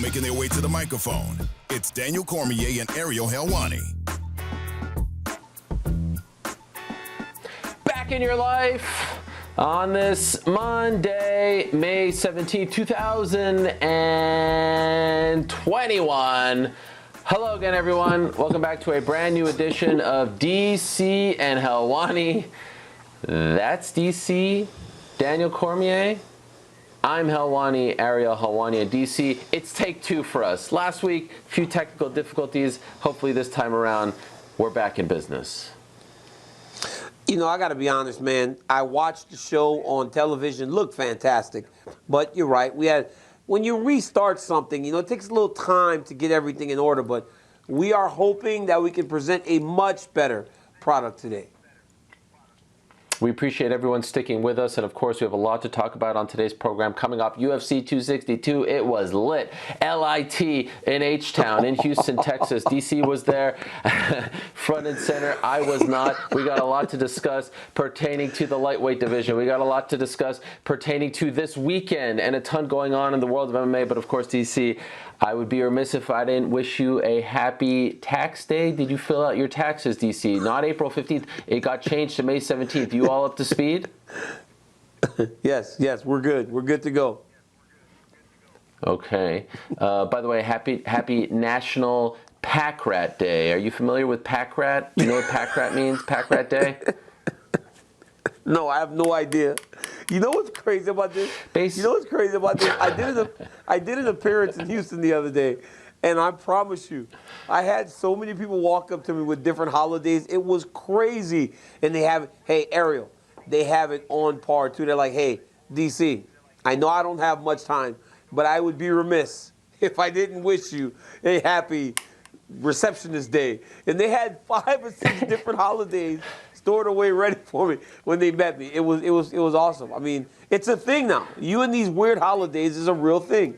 making their way to the microphone, it's Daniel Cormier and Ariel Helwani. Back in your life on this Monday, May 17th, 2021. Hello again, everyone. Welcome back to a brand new edition of DC and Helwani. That's DC, Daniel Cormier. I'm Helwani, Ariel Helwani at DC. It's take two for us. Last week, a few technical difficulties. Hopefully this time around, we're back in business. You know, I got to be honest, man. I watched the show on television. Looked fantastic. But you're right. When you restart something, you know, it takes a little time to get everything in order. But we are hoping that we can present a much better product today. We appreciate everyone sticking with us, and of course we have a lot to talk about on today's program. Coming up, UFC 262, it was lit. LIT in H-Town in Houston, Texas. DC was there, front and center. I was not. We got a lot to discuss pertaining to the lightweight division. We got a lot to discuss pertaining to this weekend, and a ton going on in the world of MMA, but of course, DC, I would be remiss if I didn't wish you a happy tax day. Did you fill out your taxes, DC? Not April 15th. It got changed to May 17th. You all up to speed? Yes, we're good. We're good to go. Okay. By the way, happy National Pack Rat Day. Are you familiar with Pack Rat? Do you know what Pack Rat means? Pack Rat Day? No, I have no idea. You know what's crazy about this? You know what's crazy about this? I did an appearance in Houston the other day, and I promise you, I had so many people walk up to me with different holidays. It was crazy. And they have, hey, Ariel, they have it on par, too. They're like, hey, DC, I know I don't have much time, but I would be remiss if I didn't wish you a happy Receptionist Day. And they had 5 or 6 different holidays stored away ready for me when they met me. It was awesome. I mean, it's a thing now. You and these weird holidays is a real thing.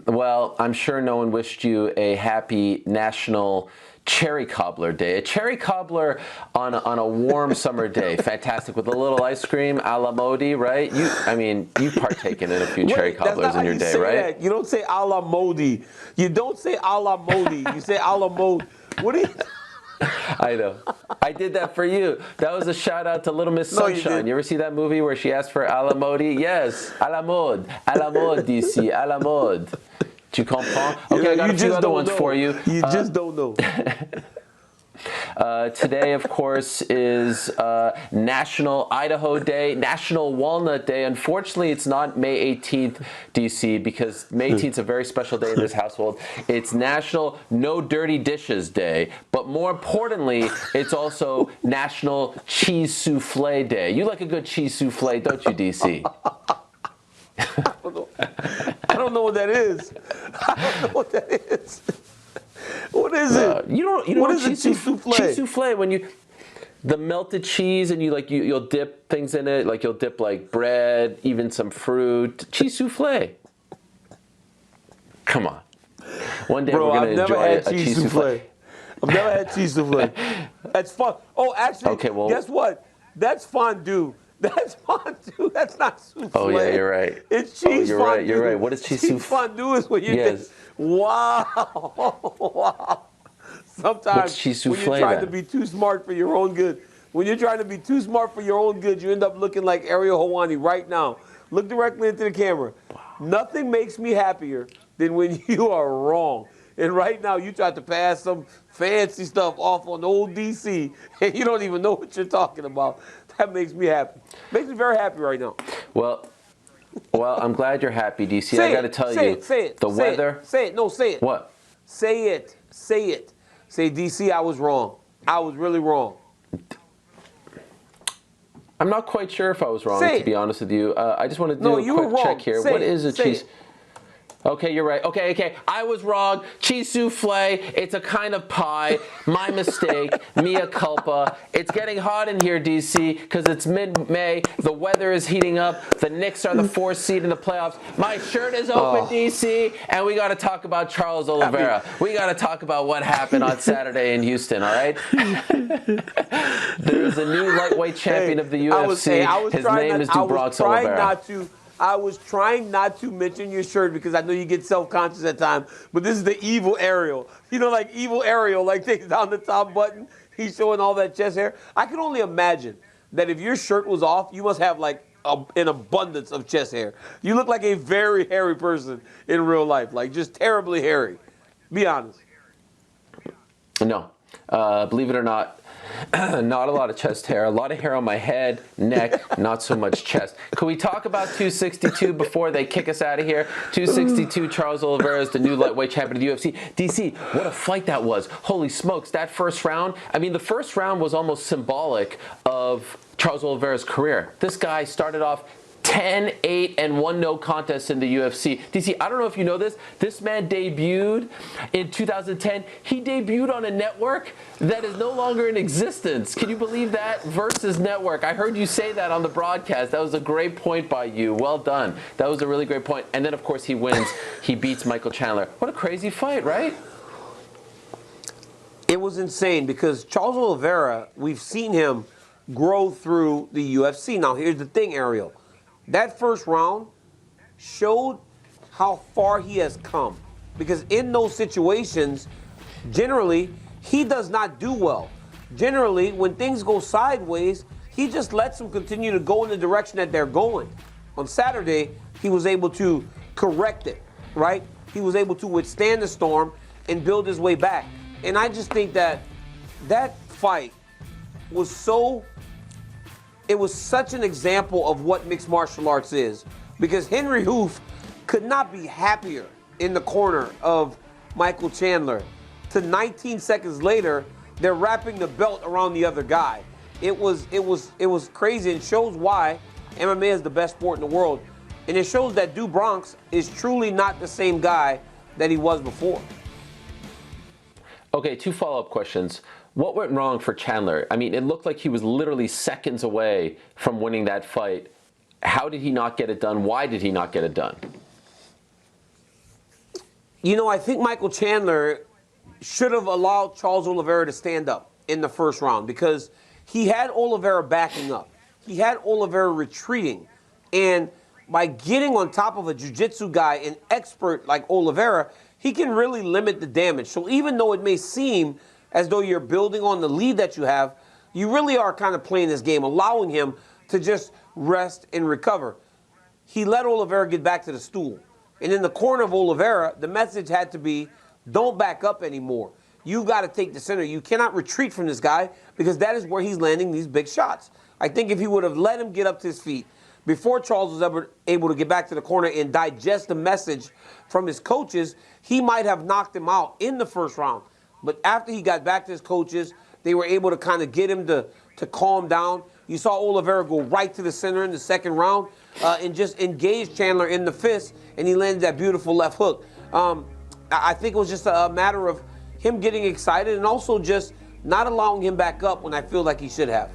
Well, I'm sure no one wished you a happy National Cherry Cobbler Day. A cherry cobbler on a warm summer day. Fantastic. With a little ice cream a la mode, right? You've partaken in a few cherry cobblers in your day, right? That. You don't say a la mode. You don't say a la mode. You say a la mode. What do you... I know. I did that for you. That was a shout out to Little Miss Sunshine. You ever see that movie where she asked for a la mode? Yes. A la mode, DC, a la mode. Tu comprends? Okay, I got a few other ones for you. You just don't know. Today, of course, is National Idaho Day, National Walnut Day. Unfortunately, it's not May 18th, DC, because May 18th is a very special day in this household. It's National No Dirty Dishes Day, but more importantly, it's also National Cheese Souffle Day. You like a good cheese souffle, don't you, DC? I don't know what that is. I don't know what that is. What is it? You don't what is cheese souffle? Cheese souffle, when the melted cheese and you'll dip things in it, like you'll dip like bread, even some fruit. Cheese souffle. Come on. One day we're gonna enjoy a cheese souffle. I've never had cheese souffle. That's fun. Oh, actually, okay, well, guess what? That's fondue. That's fondue. That's not souffle. Oh yeah, you're right. It's cheese fondue. Right. You're right. What is cheese souffle? Cheese fondue is when you get. Wow. Wow. Sometimes when you're trying to be too smart for your own good, you end up looking like Ariel Helwani right now. Look directly into the camera. Wow. Nothing makes me happier than when you are wrong. And right now you try to pass some fancy stuff off on old DC, and you don't even know what you're talking about. That makes me happy. Makes me very happy right now. Well, I'm glad you're happy, DC. I got to tell you, the weather. Say it. No, say it. What? Say it. Say DC, I was wrong. I was really wrong. I'm not quite sure if I was wrong, to be honest with you. I just want to do a quick check here. What is a cheese? Okay, you're right. Okay. I was wrong. Cheese souffle. It's a kind of pie. My mistake. Mea culpa. It's getting hot in here, DC, because it's mid-May. The weather is heating up. The Knicks are the 4th seed in the playoffs. My shirt is open, DC, and we got to talk about Charles Oliveira. We got to talk about what happened on Saturday in Houston, all right? There's a new lightweight champion of the UFC. His name is Bronx Oliveira. I was trying not to mention your shirt because I know you get self-conscious at times, but this is the evil Ariel. You know, like evil Ariel, like takes down the top button. He's showing all that chest hair. I can only imagine that if your shirt was off, you must have like an abundance of chest hair. You look like a very hairy person in real life, like just terribly hairy. Be honest. No. Believe it or not, not a lot of chest hair. A lot of hair on my head, neck, not so much chest. Can we talk about 262 before they kick us out of here? 262, Charles Oliveira is the new lightweight champion of the UFC. DC, what a fight that was. Holy smokes, that first round. I mean, the first round was almost symbolic of Charles Oliveira's career. This guy started off 10-8 and 1 no contest in the UFC. DC, I don't know if you know this. This man debuted in 2010. He debuted on a network that is no longer in existence. Can you believe that? Versus Network. I heard you say that on the broadcast. That was a great point by you. Well done. That was a really great point. And then, of course, he wins. He beats Michael Chandler. What a crazy fight, right? It was insane because Charles Oliveira, we've seen him grow through the UFC. Now, here's the thing, Ariel. That first round showed how far he has come. Because in those situations, generally, he does not do well. Generally, when things go sideways, he just lets them continue to go in the direction that they're going. On Saturday, he was able to correct it, right? He was able to withstand the storm and build his way back. And I just think that that fight was it was such an example of what mixed martial arts is, because Henry Hoof could not be happier in the corner of Michael Chandler. To 19 seconds later, they're wrapping the belt around the other guy. It was crazy, and shows why MMA is the best sport in the world. And it shows that Du Bronx is truly not the same guy that he was before. Okay, 2 follow-up questions. What went wrong for Chandler? I mean, it looked like he was literally seconds away from winning that fight. How did he not get it done? Why did he not get it done? You know, I think Michael Chandler should have allowed Charles Oliveira to stand up in the first round because he had Oliveira backing up. He had Oliveira retreating. And by getting on top of a jiu-jitsu guy, an expert like Oliveira, he can really limit the damage. So even though it may seem as though you're building on the lead that you have, you really are kind of playing this game, allowing him to just rest and recover. He let Oliveira get back to the stool. And in the corner of Oliveira, the message had to be, don't back up anymore. You've got to take the center. You cannot retreat from this guy because that is where he's landing these big shots. I think if he would have let him get up to his feet before Charles was ever able to get back to the corner and digest the message from his coaches, he might have knocked him out in the first round. But after he got back to his coaches, they were able to kind of get him to calm down. You saw Oliveira go right to the center in the second round and just engage Chandler in the fist, and he landed that beautiful left hook. I think it was just a matter of him getting excited and also just not allowing him back up when I feel like he should have.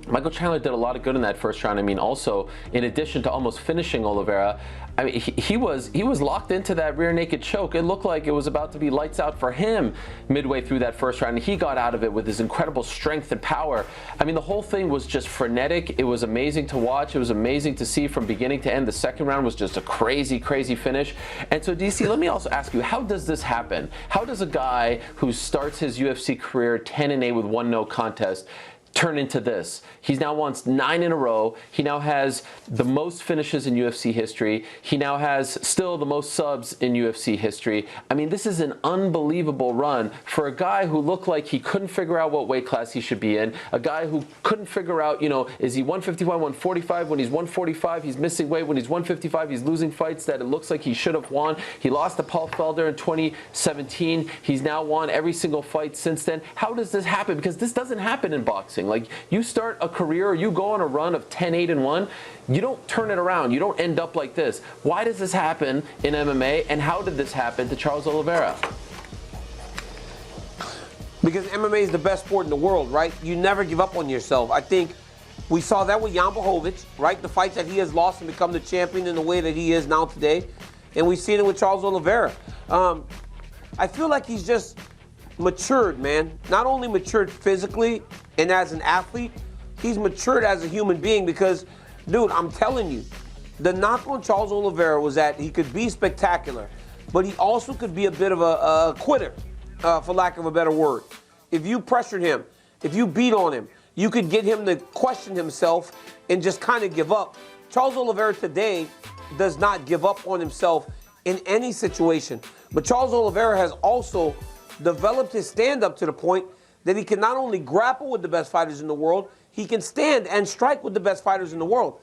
Michael Chandler did a lot of good in that first round. I mean, also, in addition to almost finishing Oliveira, I mean, he was locked into that rear naked choke. It looked like it was about to be lights out for him midway through that first round, and he got out of it with his incredible strength and power. I mean, the whole thing was just frenetic. It was amazing to watch. It was amazing to see from beginning to end. The second round was just a crazy, crazy finish. And so, DC, let me also ask you, how does this happen? How does a guy who starts his UFC career 10-8 with 1 no contest turn into this? He's now won 9 in a row. He now has the most finishes in UFC history. He now has still the most subs in UFC history. I mean, this is an unbelievable run for a guy who looked like he couldn't figure out what weight class he should be in, a guy who couldn't figure out, you know, is he 151, 145? When he's 145, he's missing weight. When he's 155, he's losing fights that it looks like he should have won. He lost to Paul Felder in 2017. He's now won every single fight since then. How does this happen? Because this doesn't happen in boxing. Like, you start a career or you go on a run of 10-8 and 1, you don't turn it around. You don't end up like this. Why does this happen in MMA, and how did this happen to Charles Oliveira? Because MMA is the best sport in the world, right? You never give up on yourself. I think we saw that with Jan Blachowicz, right? The fights that he has lost and become the champion in the way that he is now today. And we've seen it with Charles Oliveira. I feel like he's just matured, man. Not only matured physically and as an athlete, he's matured as a human being, because Dude, I'm telling you, the knock on Charles Oliveira was that he could be spectacular, but he also could be a bit of a quitter, for lack of a better word. If you pressured him, if you beat on him, you could get him to question himself and just kind of give up. Charles Oliveira today does not give up on himself in any situation. But Charles Oliveira has also developed his stand-up to the point that he can not only grapple with the best fighters in the world, he can stand and strike with the best fighters in the world.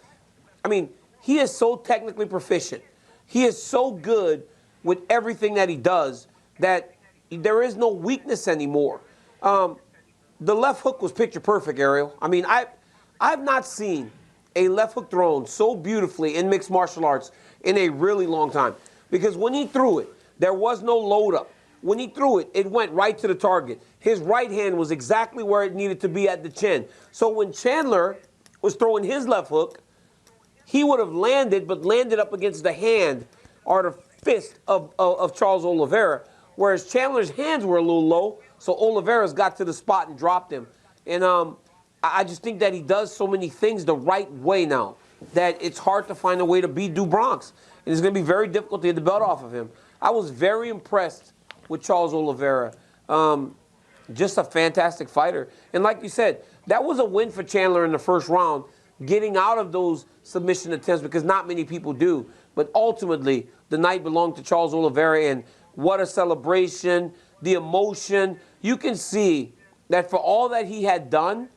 I mean, he is so technically proficient. He is so good with everything that he does that there is no weakness anymore. The left hook was picture perfect, Ariel. I mean, I've not seen a left hook thrown so beautifully in mixed martial arts in a really long time. Because when he threw it, there was no load up. When he threw it, it went right to the target. His right hand was exactly where it needed to be at the chin. So when Chandler was throwing his left hook, he would have landed, but landed up against the hand or the fist of Charles Oliveira, whereas Chandler's hands were a little low, so Oliveira's got to the spot and dropped him. And I just think that he does so many things the right way now that it's hard to find a way to beat Du Bronx. And it's going to be very difficult to get the belt off of him. I was very impressed with Charles Oliveira. Just a fantastic fighter. And like you said, that was a win for Chandler in the first round, getting out of those submission attempts because not many people do. But ultimately, the night belonged to Charles Oliveira, and what a celebration, the emotion. You can see that for all that he had done,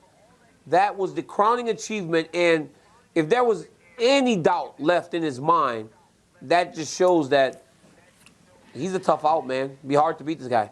that was the crowning achievement. And if there was any doubt left in his mind, that just shows that he's a tough out, man. It'd be hard to beat this guy.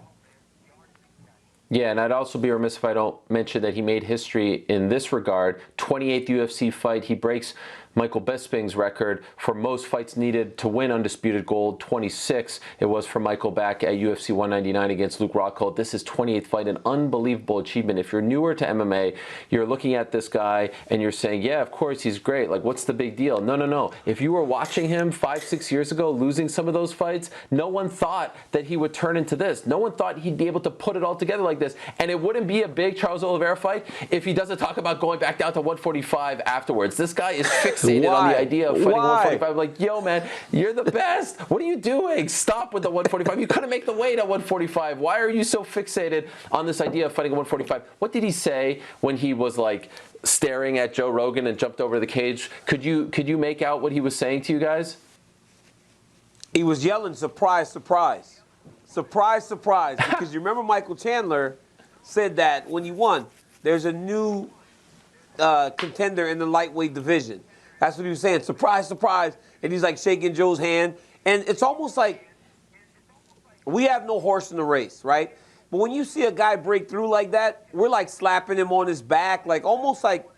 Yeah, and I'd also be remiss if I don't mention that he made history in this regard. 28th UFC fight. He breaks Michael Bisping's record for most fights needed to win undisputed gold. 26 it was for Michael back at UFC 199 against Luke Rockhold. This is 28th fight, an unbelievable achievement. If you're newer to MMA, you're looking at this guy and you're saying, yeah, of course he's great. Like, what's the big deal? No, no, no. If you were watching him 5-6 years ago, losing some of those fights, no one thought that he would turn into this. No one thought he'd be able to put it all together like this. And it wouldn't be a big Charles Oliveira fight if he doesn't talk about going back down to 145 afterwards. This guy is fixated on the idea of fighting 145. I'm like, yo, man, you're the best. What are you doing? Stop with the 145. You couldn't make the weight at 145. Why are you so fixated on this idea of fighting 145? What did he say when he was like staring at Joe Rogan and jumped over the cage? Could you make out what he was saying to you guys? He was yelling, surprise, surprise. Surprise, surprise. Because you remember Michael Chandler said that when he won, there's a new contender in the lightweight division. That's what he was saying. Surprise, surprise. And he's like shaking Joe's hand. And it's almost like we have no horse in the race, right? But when you see a guy break through like that, we're like slapping him on his back, like almost like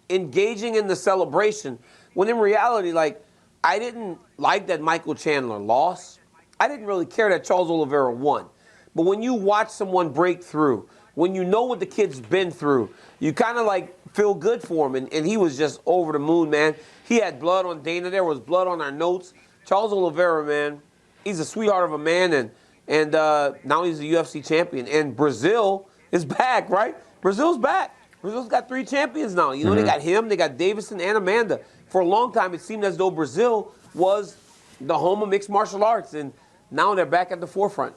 engaging in the celebration. When in reality, like, I didn't like that Michael Chandler lost. I didn't really care that Charles Oliveira won. But when you watch someone break through, when you know what the kid's been through, you kind of like feel good for him. And he was just over the moon, man. He had blood on Dana. There was blood on our notes. Charles Oliveira, man, he's a sweetheart of a man. And now he's a UFC champion. And Brazil is back, right? Brazil's back. Brazil's got 3 champions now. You know, they got him, they got Davison, and Amanda. For a long time, it seemed as though Brazil was the home of mixed martial arts. And now they're back at the forefront.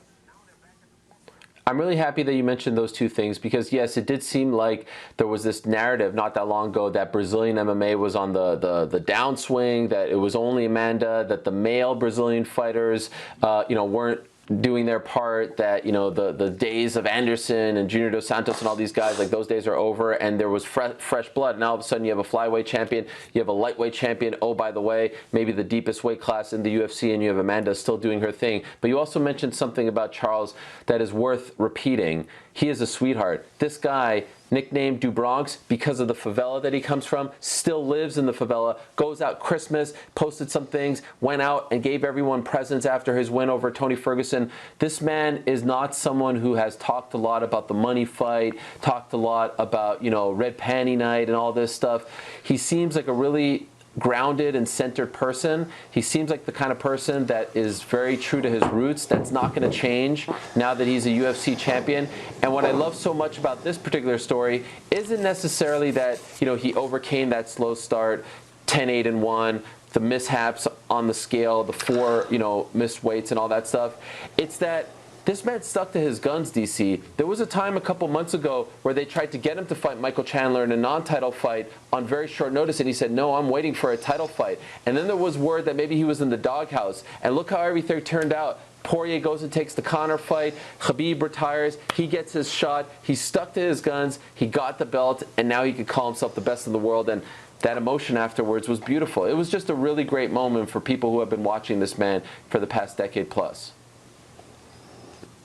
I'm really happy that you mentioned those two things because, yes, it did seem like there was this narrative not that long ago that Brazilian MMA was on the downswing, that it was only Amanda, that the male Brazilian fighters, weren't doing their part, that, the days of Anderson and Junior Dos Santos and all these guys, like those days are over, and there was fresh blood. Now all of a sudden you have a flyweight champion, you have a lightweight champion, oh, by the way, maybe the deepest weight class in the UFC, and you have Amanda still doing her thing. But you also mentioned something about Charles that is worth repeating. He is a sweetheart. This guy, nicknamed Du Bronx because of the favela that he comes from, still lives in the favela, goes out Christmas, posted some things, went out and gave everyone presents after his win over Tony Ferguson. This man is not someone who has talked a lot about the money fight, talked a lot about, red panty night and all this stuff. He seems like a really grounded and centered person. He seems like the kind of person that is very true to his roots. That's not going to change now that he's a UFC champion. And what I love so much about this particular story isn't necessarily that, he overcame that slow start. 10-8-1, the mishaps on the scale, the 4, missed weights and all that stuff. It's that this man stuck to his guns, DC. There was a time a couple months ago where they tried to get him to fight Michael Chandler in a non-title fight on very short notice, and he said, no, I'm waiting for a title fight. And then there was word that maybe he was in the doghouse. And look how everything turned out. Poirier goes and takes the Conor fight. Khabib retires. He gets his shot. He stuck to his guns. He got the belt, and now he could call himself the best in the world. And that emotion afterwards was beautiful. It was just a really great moment for people who have been watching this man for the past decade plus.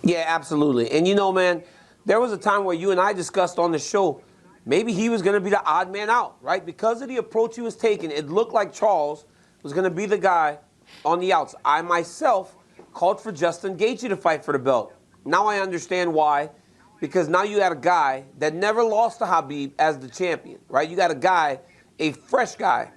Yeah, absolutely. And man, there was a time where you and I discussed on the show, maybe he was going to be the odd man out, right? Because of the approach he was taking, it looked like Charles was going to be the guy on the outs. I myself called for Justin Gaethje to fight for the belt. Now I understand why, because now you had a guy that never lost to Khabib as the champion, right? You got a guy, a fresh guy,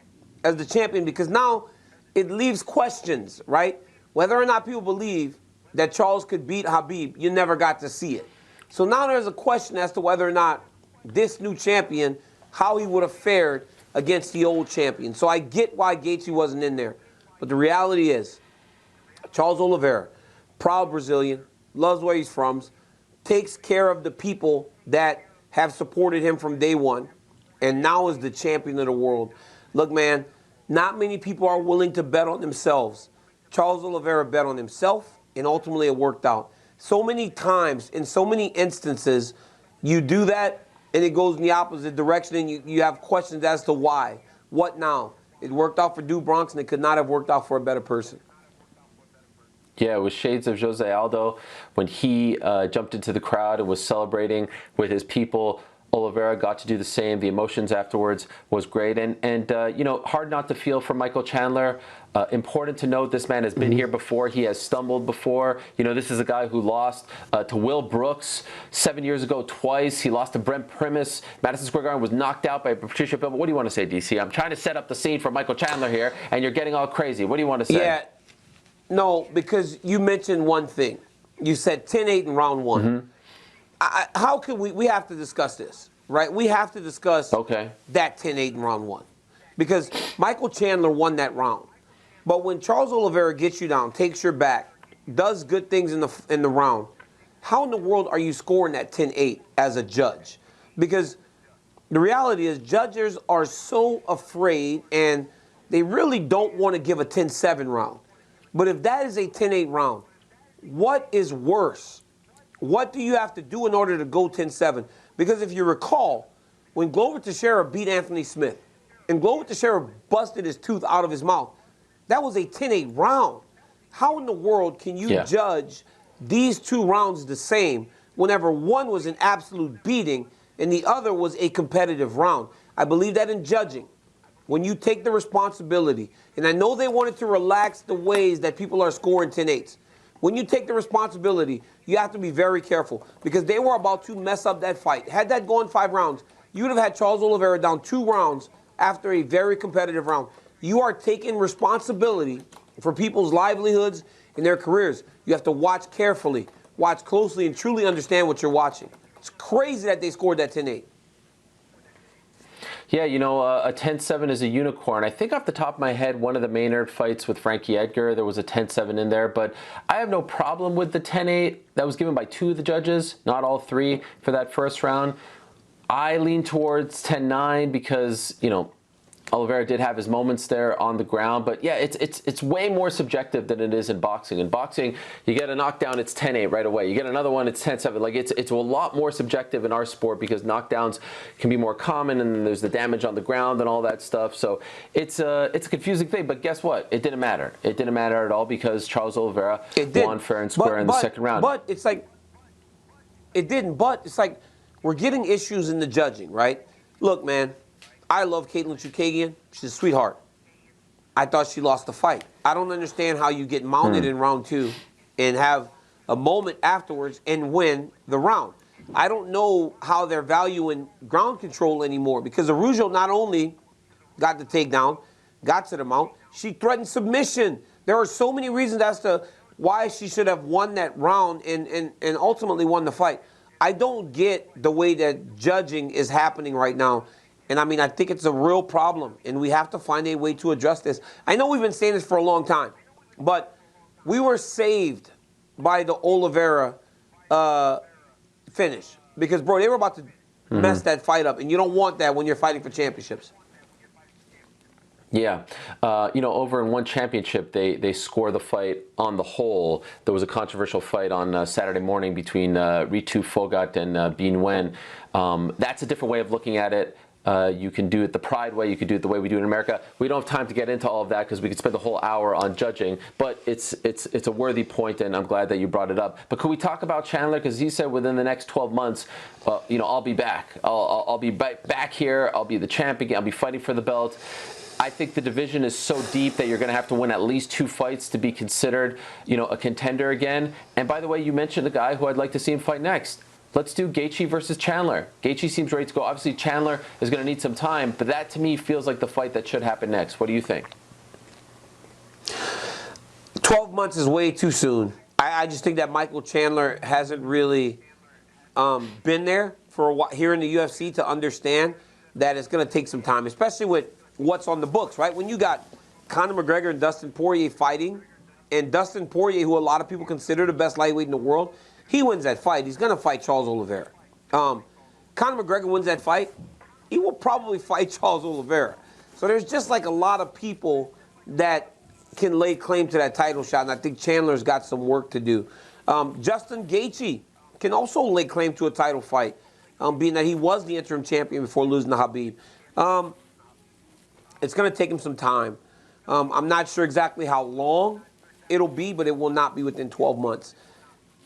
as the champion, because now it leaves questions, right? Whether or not people believe that Charles could beat Khabib, you never got to see it. So now there's a question as to whether or not this new champion, how he would have fared against the old champion. So I get why Gaethje wasn't in there. But the reality is, Charles Oliveira, proud Brazilian, loves where he's from, takes care of the people that have supported him from day one, and now is the champion of the world. Look, man, not many people are willing to bet on themselves. Charles Oliveira bet on himself, and ultimately it worked out. So many times, in so many instances, you do that, and it goes in the opposite direction, and you have questions as to why. What now? It worked out for Du Bronx, and it could not have worked out for a better person. Yeah, it was shades of Jose Aldo when he jumped into the crowd and was celebrating with his people. Oliveira got to do the same. The emotions afterwards was great. And hard not to feel for Michael Chandler. Important to note, this man has been here before. He has stumbled before. This is a guy who lost to Will Brooks 7 years ago twice. He lost to Brent Primus. Madison Square Garden was knocked out by Patricia Pimble. What do you want to say, DC? I'm trying to set up the scene for Michael Chandler here, and you're getting all crazy. What do you want to say? Yeah, no, because you mentioned one thing. You said 10-8 in round one. How can we have to discuss this, right? We have to discuss that 10-8 in round one. Because Michael Chandler won that round. But when Charles Oliveira gets you down, takes your back, does good things in the round, how in the world are you scoring that 10-8 as a judge? Because the reality is judges are so afraid and they really don't want to give a 10-7 round. But if that is a 10-8 round, what is worse? What do you have to do in order to go 10-7? Because if you recall, when Glover Teixeira beat Anthony Smith, and Glover Teixeira busted his tooth out of his mouth, that was a 10-8 round. How in the world can you judge these two rounds the same whenever one was an absolute beating and the other was a competitive round? I believe that in judging, when you take the responsibility, and I know they wanted to relax the ways that people are scoring 10-8s. When you take the responsibility, you have to be very careful because they were about to mess up that fight. Had that gone 5 rounds, you would have had Charles Oliveira down 2 rounds after a very competitive round. You are taking responsibility for people's livelihoods and their careers. You have to watch carefully, watch closely, and truly understand what you're watching. It's crazy that they scored that 10-8. Yeah, a 10-7 is a unicorn. I think off the top of my head, one of the Maynard fights with Frankie Edgar, there was a 10-7 in there. But I have no problem with the 10-8 that was given by 2 of the judges, not all 3 for that first round. I lean towards 10-9 because, Oliveira did have his moments there on the ground, but yeah, it's way more subjective than it is in boxing. In boxing, you get a knockdown, it's 10-8 right away. You get another one, it's 10-7. Like it's a lot more subjective in our sport because knockdowns can be more common, and then there's the damage on the ground and all that stuff. So it's a confusing thing. But guess what? It didn't matter. It didn't matter at all because Charles Oliveira won fair and square in the second round. But it's like it didn't. But it's like we're getting issues in the judging, right? Look, man. I love Caitlin Chukagian. She's a sweetheart. I thought she lost the fight. I don't understand how you get mounted in round 2 and have a moment afterwards and win the round. I don't know how they're valuing ground control anymore because Araujo not only got the takedown, got to the mount, she threatened submission. There are so many reasons as to why she should have won that round and ultimately won the fight. I don't get the way that judging is happening right now. And I mean, I think it's a real problem, and we have to find a way to address this. I know we've been saying this for a long time, but we were saved by the Oliveira finish. Because, bro, they were about to mess that fight up, and you don't want that when you're fighting for championships. Yeah. Over in one championship, they score the fight on the whole. There was a controversial fight on Saturday morning between Ritu Phogat and Bin Wen. That's a different way of looking at it. You can do it the Pride way. You could do it the way we do it in America. We don't have time to get into all of that because we could spend the whole hour on judging. But it's a worthy point, and I'm glad that you brought it up. But could we talk about Chandler? Because he said within the next 12 months, I'll be back. I'll be back here. I'll be the champ again. I'll be fighting for the belt. I think the division is so deep that you're going to have to win at least 2 fights to be considered, a contender again. And by the way, you mentioned a guy who I'd like to see him fight next. Let's do Gaethje versus Chandler. Gaethje seems ready to go. Obviously, Chandler is going to need some time, but that to me feels like the fight that should happen next. What do you think? 12 months is way too soon. I just think that Michael Chandler hasn't really been there for a while here in the UFC to understand that it's going to take some time, especially with what's on the books, right? When you got Conor McGregor and Dustin Poirier fighting, and Dustin Poirier, who a lot of people consider the best lightweight in the world, he wins that fight. He's going to fight Charles Oliveira. Conor McGregor wins that fight. He will probably fight Charles Oliveira. So there's just like a lot of people that can lay claim to that title shot, and I think Chandler's got some work to do. Justin Gaethje can also lay claim to a title fight, being that he was the interim champion before losing to Khabib. It's going to take him some time. I'm not sure exactly how long it'll be, but it will not be within 12 months.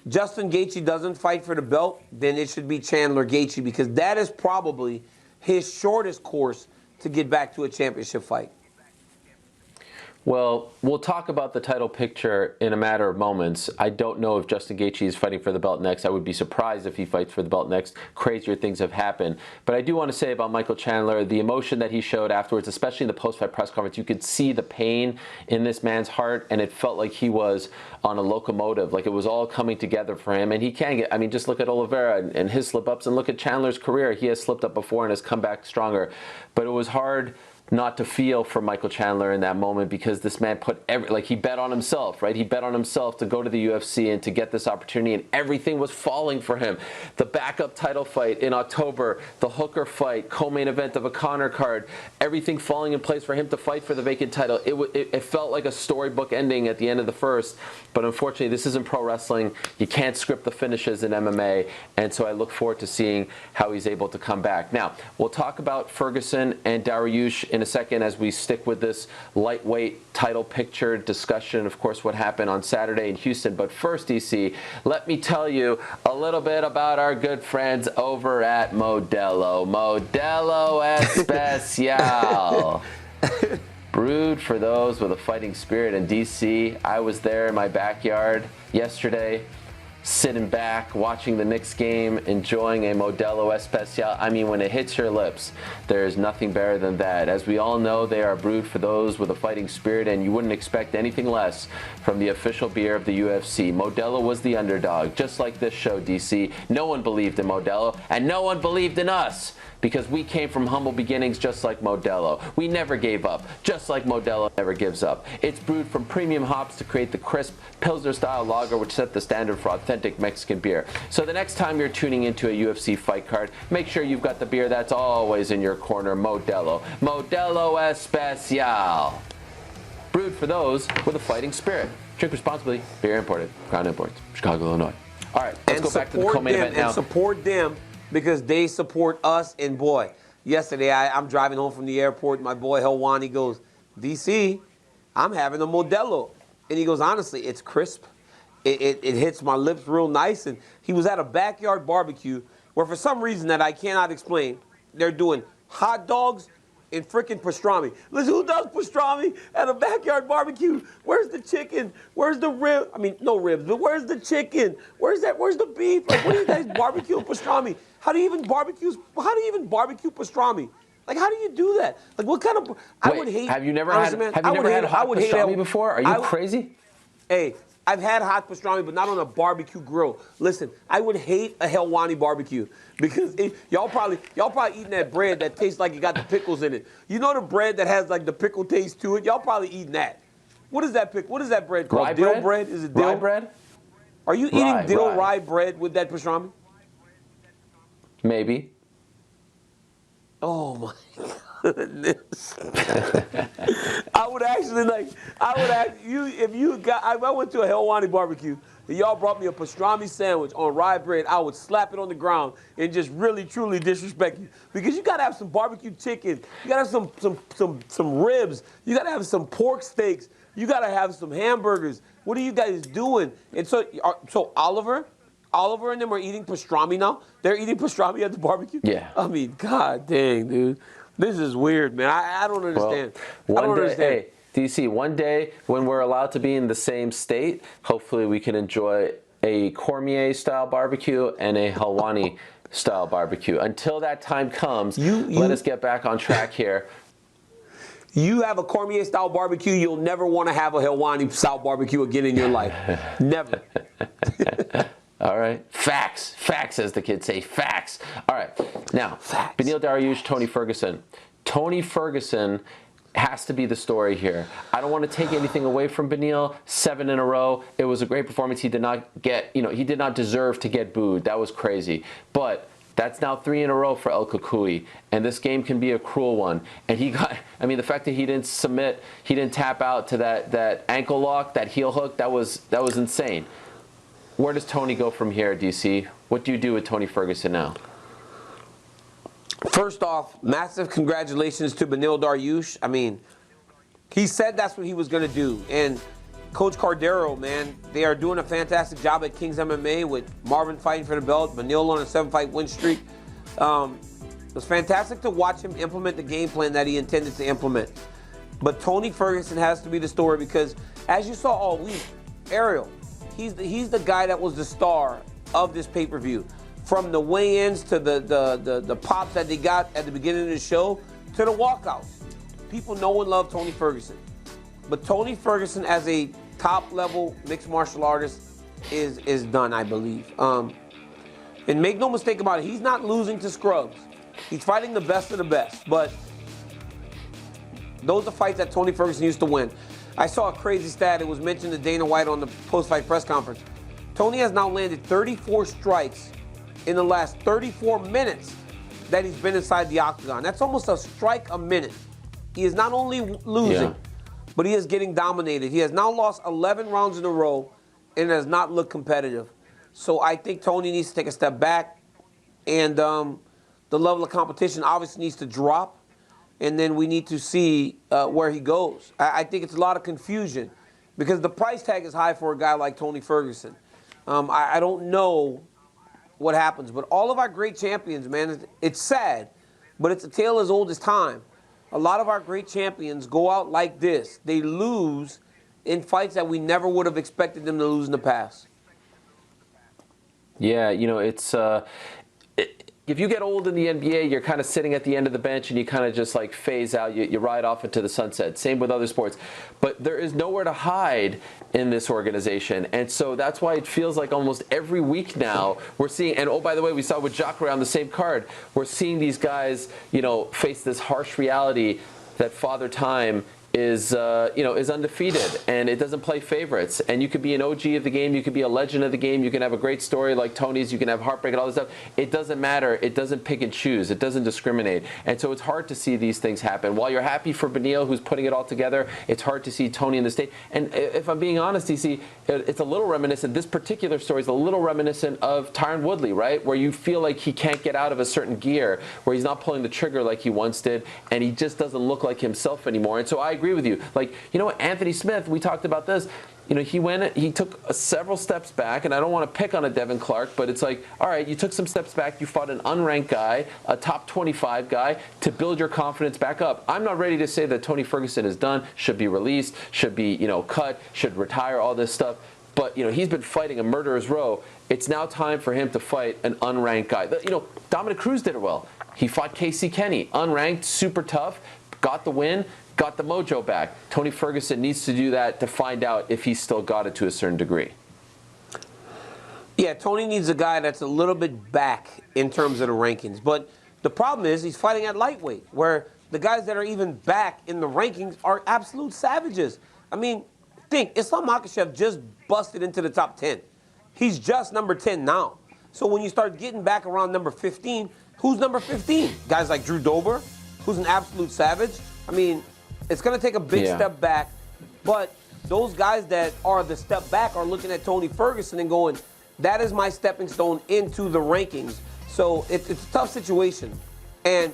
Justin Gaethje doesn't fight for the belt, then it should be Chandler Gaethje, because that is probably his shortest course to get back to a championship fight. Well, we'll talk about the title picture in a matter of moments. I don't know if Justin Gaethje is fighting for the belt next. I would be surprised if he fights for the belt next. Crazier things have happened. But I do want to say about Michael Chandler, the emotion that he showed afterwards, especially in the post-fight press conference, you could see the pain in this man's heart, and it felt like he was on a locomotive, like it was all coming together for him. And he can get, just look at Oliveira and his slip-ups, and look at Chandler's career. He has slipped up before and has come back stronger. But it was hard not to feel for Michael Chandler in that moment, because this man put he bet on himself, right? He bet on himself to go to the UFC and to get this opportunity, and everything was falling for him. The backup title fight in October, the Hooker fight, co-main event of a Conor card, everything falling in place for him to fight for the vacant title. It felt like a storybook ending at the end of the first, but unfortunately this isn't pro wrestling. You can't script the finishes in MMA, and so I look forward to seeing how he's able to come back. Now, we'll talk about Ferguson and Dariush in a second as we stick with this lightweight title picture discussion, of course, what happened on Saturday in Houston. But first, DC, let me tell you a little bit about our good friends over at Modelo. Modelo Especial. Brewed for those with a fighting spirit in DC. I was there in my backyard yesterday, sitting back, watching the Knicks game, enjoying a Modelo Especial. When it hits your lips, there's nothing better than that. As we all know, they are brewed for those with a fighting spirit, and you wouldn't expect anything less from the official beer of the UFC. Modelo was the underdog, just like this show, DC. No one believed in Modelo, and no one believed in us, because we came from humble beginnings just like Modelo. We never gave up, just like Modelo never gives up. It's brewed from premium hops to create the crisp Pilsner-style lager, which set the standard for authentic Mexican beer. So the next time you're tuning into a UFC fight card, make sure you've got the beer that's always in your corner, Modelo. Modelo Especial. Brewed for those with a fighting spirit. Drink responsibly. Beer imported. Crown Imports. Chicago, Illinois. All right, let's go back to the co-main event now. And support them, because they support us. And boy, yesterday I'm driving home from the airport. My boy Helwani goes, DC, I'm having a Modelo. And he goes, honestly, it's crisp. It hits my lips real nice. And he was at a backyard barbecue where, for some reason that I cannot explain, they're doing hot dogs and freaking pastrami. Listen, who does pastrami at a backyard barbecue? Where's the chicken? Where's the rib? No ribs, but where's the chicken? Where's the beef? Like, what are you guys barbecuing pastrami? How do you even barbecue pastrami? Like, how do you do that? Like, what kind of? I would hate. Have you never had pastrami before? Are you crazy? Hey, I've had hot pastrami, but not on a barbecue grill. Listen, I would hate a Helwani barbecue because y'all probably eating that bread that tastes like it got the pickles in it. You know the bread that has like the pickle taste to it? Y'all probably eating that. What is that What is that bread called? Rye dill bread? Is it dill? Rye bread? Are you eating dill rye bread with that pastrami? Maybe. Oh my goodness. I would ask you if you got, I went to a Helwani barbecue and y'all brought me a pastrami sandwich on rye bread, I would slap it on the ground and just really, truly disrespect you. Because you gotta have some barbecue chicken, you gotta have some ribs, you gotta have some pork steaks, you gotta have some hamburgers. What are you guys doing? And so Oliver and them are eating pastrami now? They're eating pastrami at the barbecue? Yeah. I mean, god dang, dude. This is weird, man. I don't understand. Well, I don't understand. Hey, DC, one day when we're allowed to be in the same state, hopefully we can enjoy a Cormier-style barbecue and a Helwani-style barbecue. Until that time comes, let us get back on track here. You have a Cormier-style barbecue, you'll never want to have a Helwani-style barbecue again in your life. Never. All right. Facts. Facts, as the kids say. Facts. All right. Now, Facts. Beneil Dariush, Tony Ferguson. Tony Ferguson has to be the story here. I don't want to take anything away from Beneil. 7 in a row. It was a great performance. He did not he did not deserve to get booed. That was crazy. But that's now 3 in a row for El Cucuy, and this game can be a cruel one. And the fact that he didn't submit, he didn't tap out to that ankle lock, that heel hook, that was insane. Where does Tony go from here, DC? What do you do with Tony Ferguson now? First off, massive congratulations to Beneil Dariush. I mean, he said that's what he was going to do. And Coach Cardero, man, they are doing a fantastic job at Kings MMA with Marvin fighting for the belt, Beneil on a 7-fight win streak. It was fantastic to watch him implement the game plan that he intended to implement. But Tony Ferguson has to be the story because, as you saw all week, Ariel, he's the guy that was the star of this pay-per-view. From the weigh-ins to the pops that they got at the beginning of the show to the walkouts. People know and love Tony Ferguson. But Tony Ferguson as a top-level mixed martial artist is done, I believe. And make no mistake about it, he's not losing to scrubs. He's fighting the best of the best. But those are fights that Tony Ferguson used to win. I saw a crazy stat. It was mentioned to Dana White on the post-fight press conference. Tony has now landed 34 strikes in the last 34 minutes that he's been inside the octagon. That's almost a strike a minute. He is not only losing, but he is getting dominated. He has now lost 11 rounds in a row and has not looked competitive. So I think Tony needs to take a step back, and the level of competition obviously needs to drop. And then we need to see where he goes. I think it's a lot of confusion because the price tag is high for a guy like Tony Ferguson. I don't know what happens, but all of our great champions, man, it's sad, but it's a tale as old as time. A lot of our great champions go out like this. They lose in fights that we never would have expected them to lose in the past. Yeah, it's... If you get old in the NBA, you're kind of sitting at the end of the bench and you kind of just like phase out. You ride off into the sunset. Same with other sports. But there is nowhere to hide in this organization. And so that's why it feels like almost every week now we're seeing, and oh, by the way, we saw with Jacare on the same card, we're seeing these guys, face this harsh reality that Father Time is undefeated, and it doesn't play favorites. And you could be an OG of the game, you could be a legend of the game, you can have a great story like Tony's, you can have heartbreak and all this stuff. It doesn't matter. It doesn't pick and choose. It doesn't discriminate. And so it's hard to see these things happen. While you're happy for Beneil, who's putting it all together, it's hard to see Tony in the state. And if I'm being honest, DC, it's a little reminiscent. This particular story is a little reminiscent of Tyron Woodley, right? Where you feel like he can't get out of a certain gear, where he's not pulling the trigger like he once did, and he just doesn't look like himself anymore. And so I agree with you. Like, Anthony Smith, we talked about this. He took several steps back, and I don't want to pick on a Devin Clark, but it's like, all right, you took some steps back, you fought an unranked guy, a top 25 guy, to build your confidence back up. I'm not ready to say that Tony Ferguson is done, should be released, should be, cut, should retire, all this stuff. But, he's been fighting a murderer's row. It's now time for him to fight an unranked guy. Dominic Cruz did it well. He fought Casey Kenny, unranked, super tough, got the win, got the mojo back. Tony Ferguson needs to do that to find out if he's still got it to a certain degree. Yeah, Tony needs a guy that's a little bit back in terms of the rankings. But the problem is he's fighting at lightweight, where the guys that are even back in the rankings are absolute savages. I mean, think, Islam Makhachev just busted into the top 10. He's just number 10 now. So when you start getting back around number 15, who's number 15? Guys like Drew Dober, who's an absolute savage. I mean, it's going to take a big step back. But those guys that are the step back are looking at Tony Ferguson and going, that is my stepping stone into the rankings. So it's a tough situation. And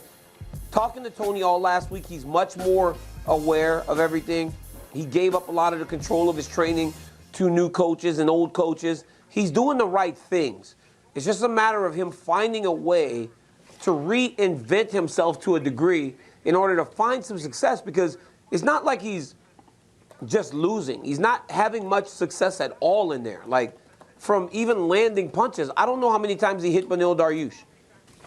talking to Tony all last week, he's much more aware of everything. He gave up a lot of the control of his training to new coaches and old coaches. He's doing the right things. It's just a matter of him finding a way to reinvent himself to a degree in order to find some success, because it's not like he's just losing. He's not having much success at all in there. Like, from even landing punches, I don't know how many times he hit Beneil Dariush.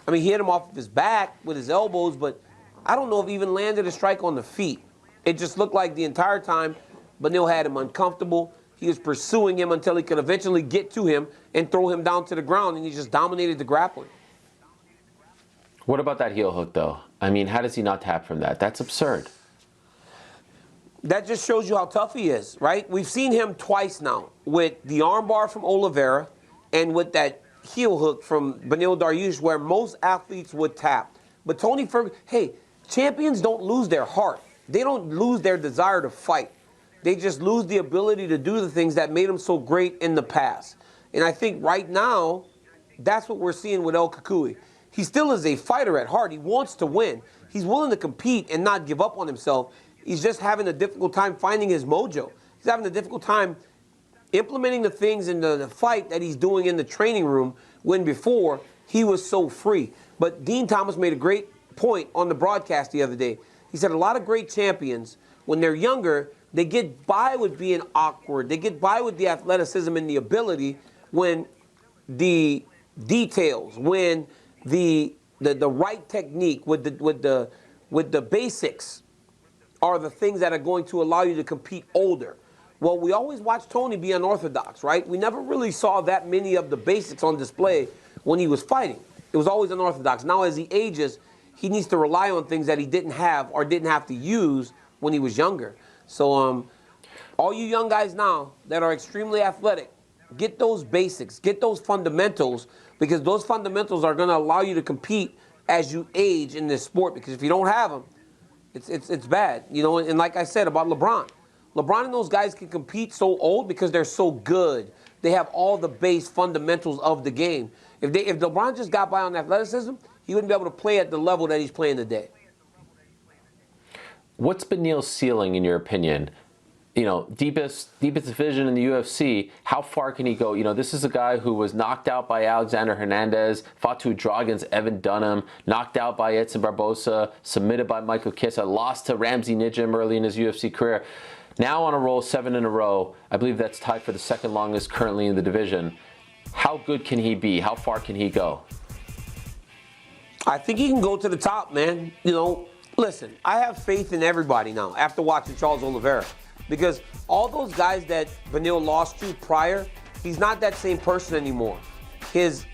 I mean, he hit him off of his back with his elbows, but I don't know if he even landed a strike on the feet. It just looked like the entire time Beneil had him uncomfortable. He was pursuing him until he could eventually get to him and throw him down to the ground, and he just dominated the grappling. What about that heel hook, though? I mean, how does he not tap from that? That's absurd. That just shows you how tough he is, right? We've seen him twice now with the armbar from Oliveira and with that heel hook from Beneil Dariush, where most athletes would tap. But Tony Ferguson, hey, champions don't lose their heart. They don't lose their desire to fight. They just lose the ability to do the things that made them so great in the past. And I think right now, that's what we're seeing with El Cucuy. He still is a fighter at heart. He wants to win. He's willing to compete and not give up on himself. He's just having a difficult time finding his mojo. He's having a difficult time implementing the things in the fight that he's doing in the training room, when before he was so free. But Dean Thomas made a great point on the broadcast the other day. He said a lot of great champions, when they're younger, they get by with being awkward. They get by with the athleticism and the ability, when the details, when the right technique, with the basics are the things that are going to allow you to compete older. Well, we always watched Tony be unorthodox, right? We never really saw that many of the basics on display when he was fighting. It was always unorthodox. Now, as he ages, he needs to rely on things that he didn't have or didn't have to use when he was younger. So all you young guys now that are extremely athletic, get those basics, get those fundamentals, because those fundamentals are going to allow you to compete as you age in this sport. Because if you don't have them, it's bad. You know, and like I said about LeBron and those guys can compete so old because they're so good. They have all the base fundamentals of the game. If LeBron just got by on athleticism, he wouldn't be able to play at the level that he's playing today. What's Beneil's ceiling, in your opinion? You know, deepest division in the UFC, how far can he go? You know, this is a guy who was knocked out by Alexander Hernandez, fought to a draw against Evan Dunham, knocked out by Edson Barboza, submitted by Michael Chandler, lost to Ramsey Nijem early in his UFC career. Now on a roll, 7 in a row. I believe that's tied for the second longest currently in the division. How good can he be? How far can he go? I think he can go to the top, man. You know, listen, I have faith in everybody now after watching Charles Oliveira. Because all those guys that Beneil lost to prior, he's not that same person anymore. His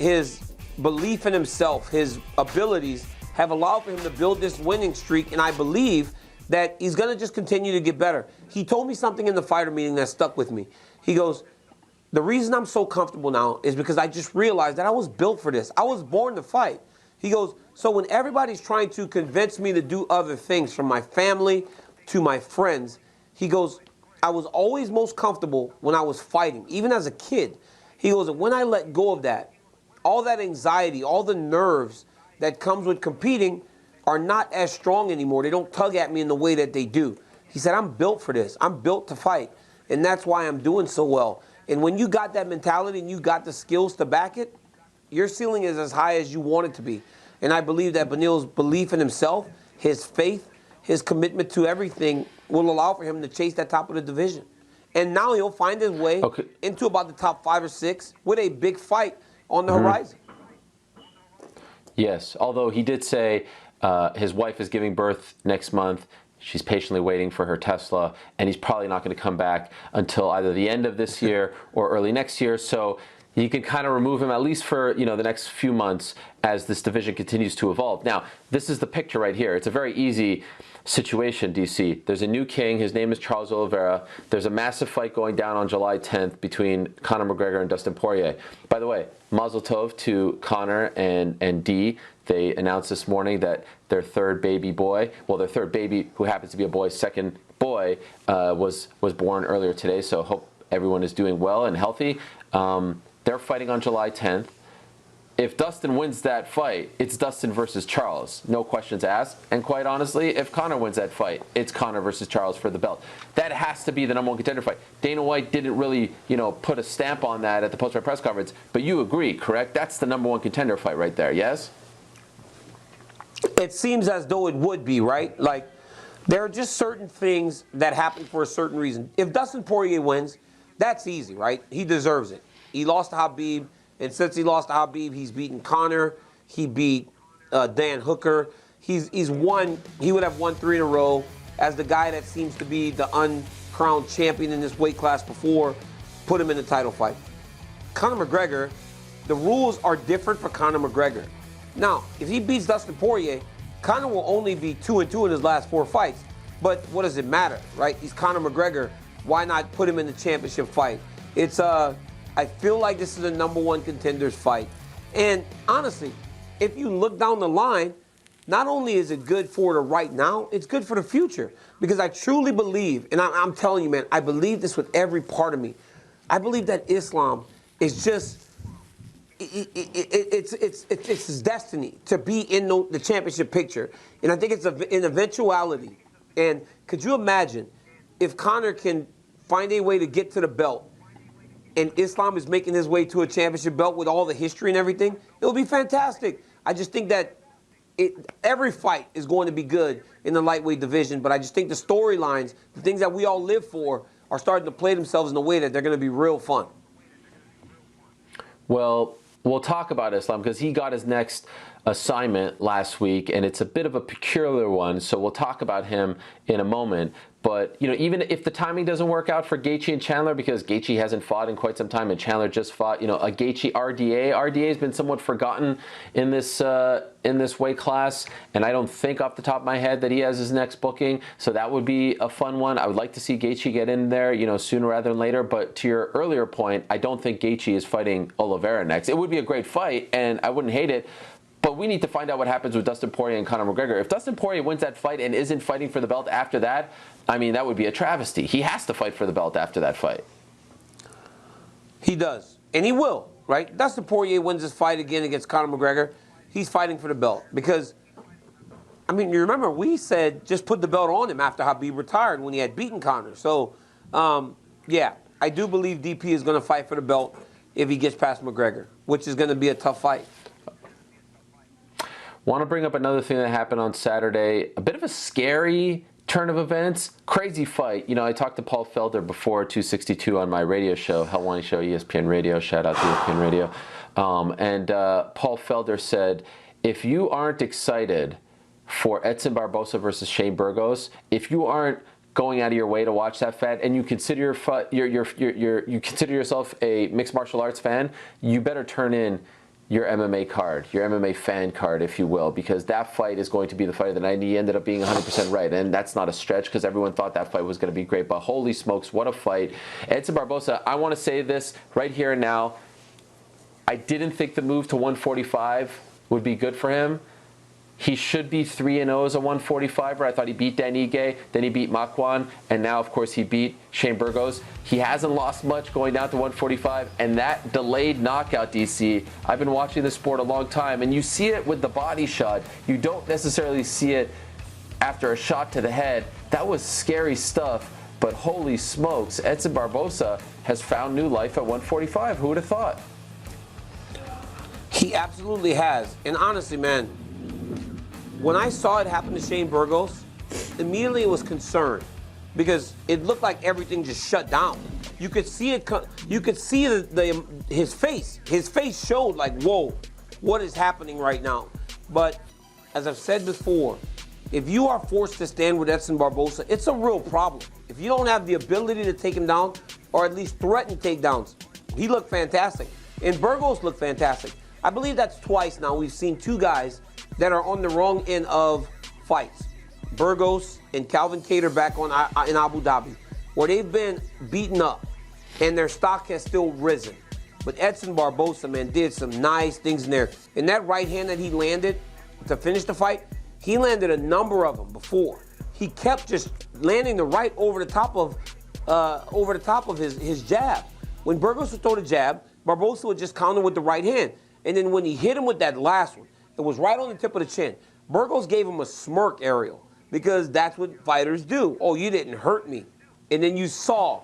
belief in himself, his abilities have allowed for him to build this winning streak, and I believe that he's going to just continue to get better. He told me something in the fighter meeting that stuck with me. He goes, the reason I'm so comfortable now is because I just realized that I was built for this. I was born to fight. He goes, so when everybody's trying to convince me to do other things, from my family to my friends, he goes, I was always most comfortable when I was fighting, even as a kid. He goes, when I let go of that, all that anxiety, all the nerves that comes with competing are not as strong anymore. They don't tug at me in the way that they do. He said, I'm built for this. I'm built to fight. And that's why I'm doing so well. And when you got that mentality and you got the skills to back it, your ceiling is as high as you want it to be. And I believe that Beneil's belief in himself, his faith, his commitment to everything will allow for him to chase that top of the division. And now he'll find his way into about the top 5 or 6 with a big fight on the horizon. Yes, although he did say his wife is giving birth next month. She's patiently waiting for her Tesla, and he's probably not going to come back until either the end of this year or early next year. So you can kind of remove him at least for the next few months as this division continues to evolve. Now, this is the picture right here. It's a very easy situation, DC. There's a new king. His name is Charles Oliveira. There's a massive fight going down on July 10th between Conor McGregor and Dustin Poirier. By the way, Mazel Tov to Conor and Dee. They announced this morning that their third baby boy, well, their third baby, who happens to be a boy, second boy, was born earlier today. So hope everyone is doing well and healthy. They're fighting on July 10th. If Dustin wins that fight, it's Dustin versus Charles. No questions asked. And quite honestly, if Conor wins that fight, it's Conor versus Charles for the belt. That has to be the number one contender fight. Dana White didn't really, put a stamp on that at the post-fight press conference, but you agree, correct? That's the number one contender fight right there, yes? It seems as though it would be, right? Like, there are just certain things that happen for a certain reason. If Dustin Poirier wins, that's easy, right? He deserves it. He lost to Khabib. And since he lost to Khabib, he's beaten Conor. He beat Dan Hooker. He's won. He would have won 3 in a row as the guy that seems to be the uncrowned champion in this weight class before. Put him in the title fight. Conor McGregor, the rules are different for Conor McGregor. Now, if he beats Dustin Poirier, Conor will only be 2-2 in his last 4 fights. But what does it matter, right? He's Conor McGregor. Why not put him in the championship fight? It's I feel like this is a number one contenders fight. And honestly, if you look down the line, not only is it good for the right now, it's good for the future. Because I truly believe, and I'm telling you, man, I believe this with every part of me. I believe that Islam is just, it's his destiny to be in the championship picture. And I think it's an eventuality. And could you imagine if Conor can find a way to get to the belt, and Islam is making his way to a championship belt with all the history and everything, it will be fantastic. I just think that every fight is going to be good in the lightweight division, but I just think the storylines, the things that we all live for, are starting to play themselves in a way that they're going to be real fun. Well, we'll talk about Islam because he got his next assignment last week, and it's a bit of a peculiar one, so we'll talk about him in a moment. But, even if the timing doesn't work out for Gaethje and Chandler, because Gaethje hasn't fought in quite some time and Chandler just fought, a Gaethje RDA. RDA has been somewhat forgotten in this weight class, and I don't think off the top of my head that he has his next booking, so that would be a fun one. I would like to see Gaethje get in there, sooner rather than later, but to your earlier point, I don't think Gaethje is fighting Oliveira next. It would be a great fight, and I wouldn't hate it, but we need to find out what happens with Dustin Poirier and Conor McGregor. If Dustin Poirier wins that fight and isn't fighting for the belt after that, that would be a travesty. He has to fight for the belt after that fight. He does. And he will, right? Dustin Poirier wins this fight again against Conor McGregor. He's fighting for the belt. Because, you remember, we said just put the belt on him after Khabib retired when he had beaten Conor. So, yeah, I do believe DP is going to fight for the belt if he gets past McGregor, which is going to be a tough fight. Want to bring up another thing that happened on Saturday. A bit of a scary turn of events. Crazy fight. I talked to Paul Felder before 262 on my radio show, Helwani Show, ESPN Radio. Shout out to ESPN Radio. And Paul Felder said, if you aren't excited for Edson Barboza versus Shane Burgos, if you aren't going out of your way to watch that fight, and you consider you consider yourself a mixed martial arts fan, you better turn in your MMA card, your MMA fan card, if you will, because that fight is going to be the fight of the night, and he ended up being 100% right. And that's not a stretch because everyone thought that fight was going to be great, but holy smokes, what a fight. Edson Barboza, I want to say this right here and now. I didn't think the move to 145 would be good for him. He should be 3-0 as a 145er. I thought he beat Dan Ige, then he beat Makwan, and now, of course, he beat Shane Burgos. He hasn't lost much going down to 145, and that delayed knockout, DC, I've been watching this sport a long time, and you see it with the body shot. You don't necessarily see it after a shot to the head. That was scary stuff, but holy smokes, Edson Barboza has found new life at 145. Who would have thought? He absolutely has. And honestly, man, when I saw it happen to Shane Burgos, immediately it was concerned because it looked like everything just shut down. You could see it. You could see his face. His face showed like, whoa, what is happening right now? But as I've said before, if you are forced to stand with Edson Barboza, it's a real problem. If you don't have the ability to take him down, or at least threaten takedowns, he looked fantastic. And Burgos looked fantastic. I believe that's twice now we've seen two guys that are on the wrong end of fights. Burgos and Calvin Kattar back in Abu Dhabi, where they've been beaten up and their stock has still risen. But Edson Barboza, man, did some nice things in there. And that right hand that he landed to finish the fight, he landed a number of them before. He kept just landing the right over the top of his jab. When Burgos would throw the jab, Barboza would just counter with the right hand. And then when he hit him with that last one, it was right on the tip of the chin. Burgos gave him a smirk, Ariel, because that's what fighters do. Oh, you didn't hurt me. And then you saw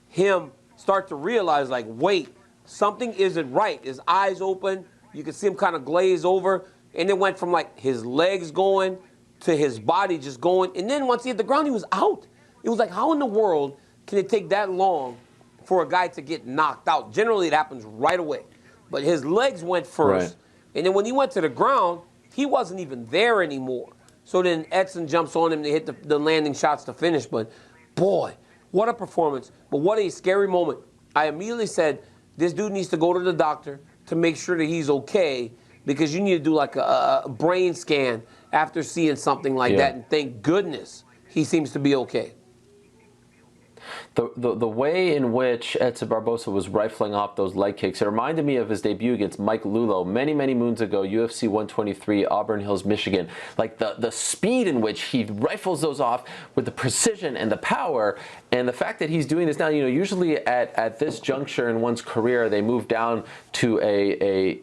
him start to realize, like, wait, something isn't right. His eyes open. You could see him kind of glaze over. And it went from, like, his legs going to his body just going. And then once he hit the ground, he was out. It was like, how in the world can it take that long for a guy to get knocked out? Generally, it happens right away. But his legs went first. Right. And then when he went to the ground, he wasn't even there anymore. So then Edson jumps on him to hit the landing shots to finish. But, boy, what a performance. But what a scary moment. I immediately said, this dude needs to go to the doctor to make sure that he's okay, because you need to do like a brain scan after seeing something like that. And thank goodness he seems to be okay. The way in which Edson Barboza was rifling off those leg kicks, it reminded me of his debut against Mike Lulo many, many moons ago, UFC 123, Auburn Hills, Michigan. Like the speed in which he rifles those off with the precision and the power, and the fact that he's doing this now. You know, usually at this juncture in one's career, they move down to a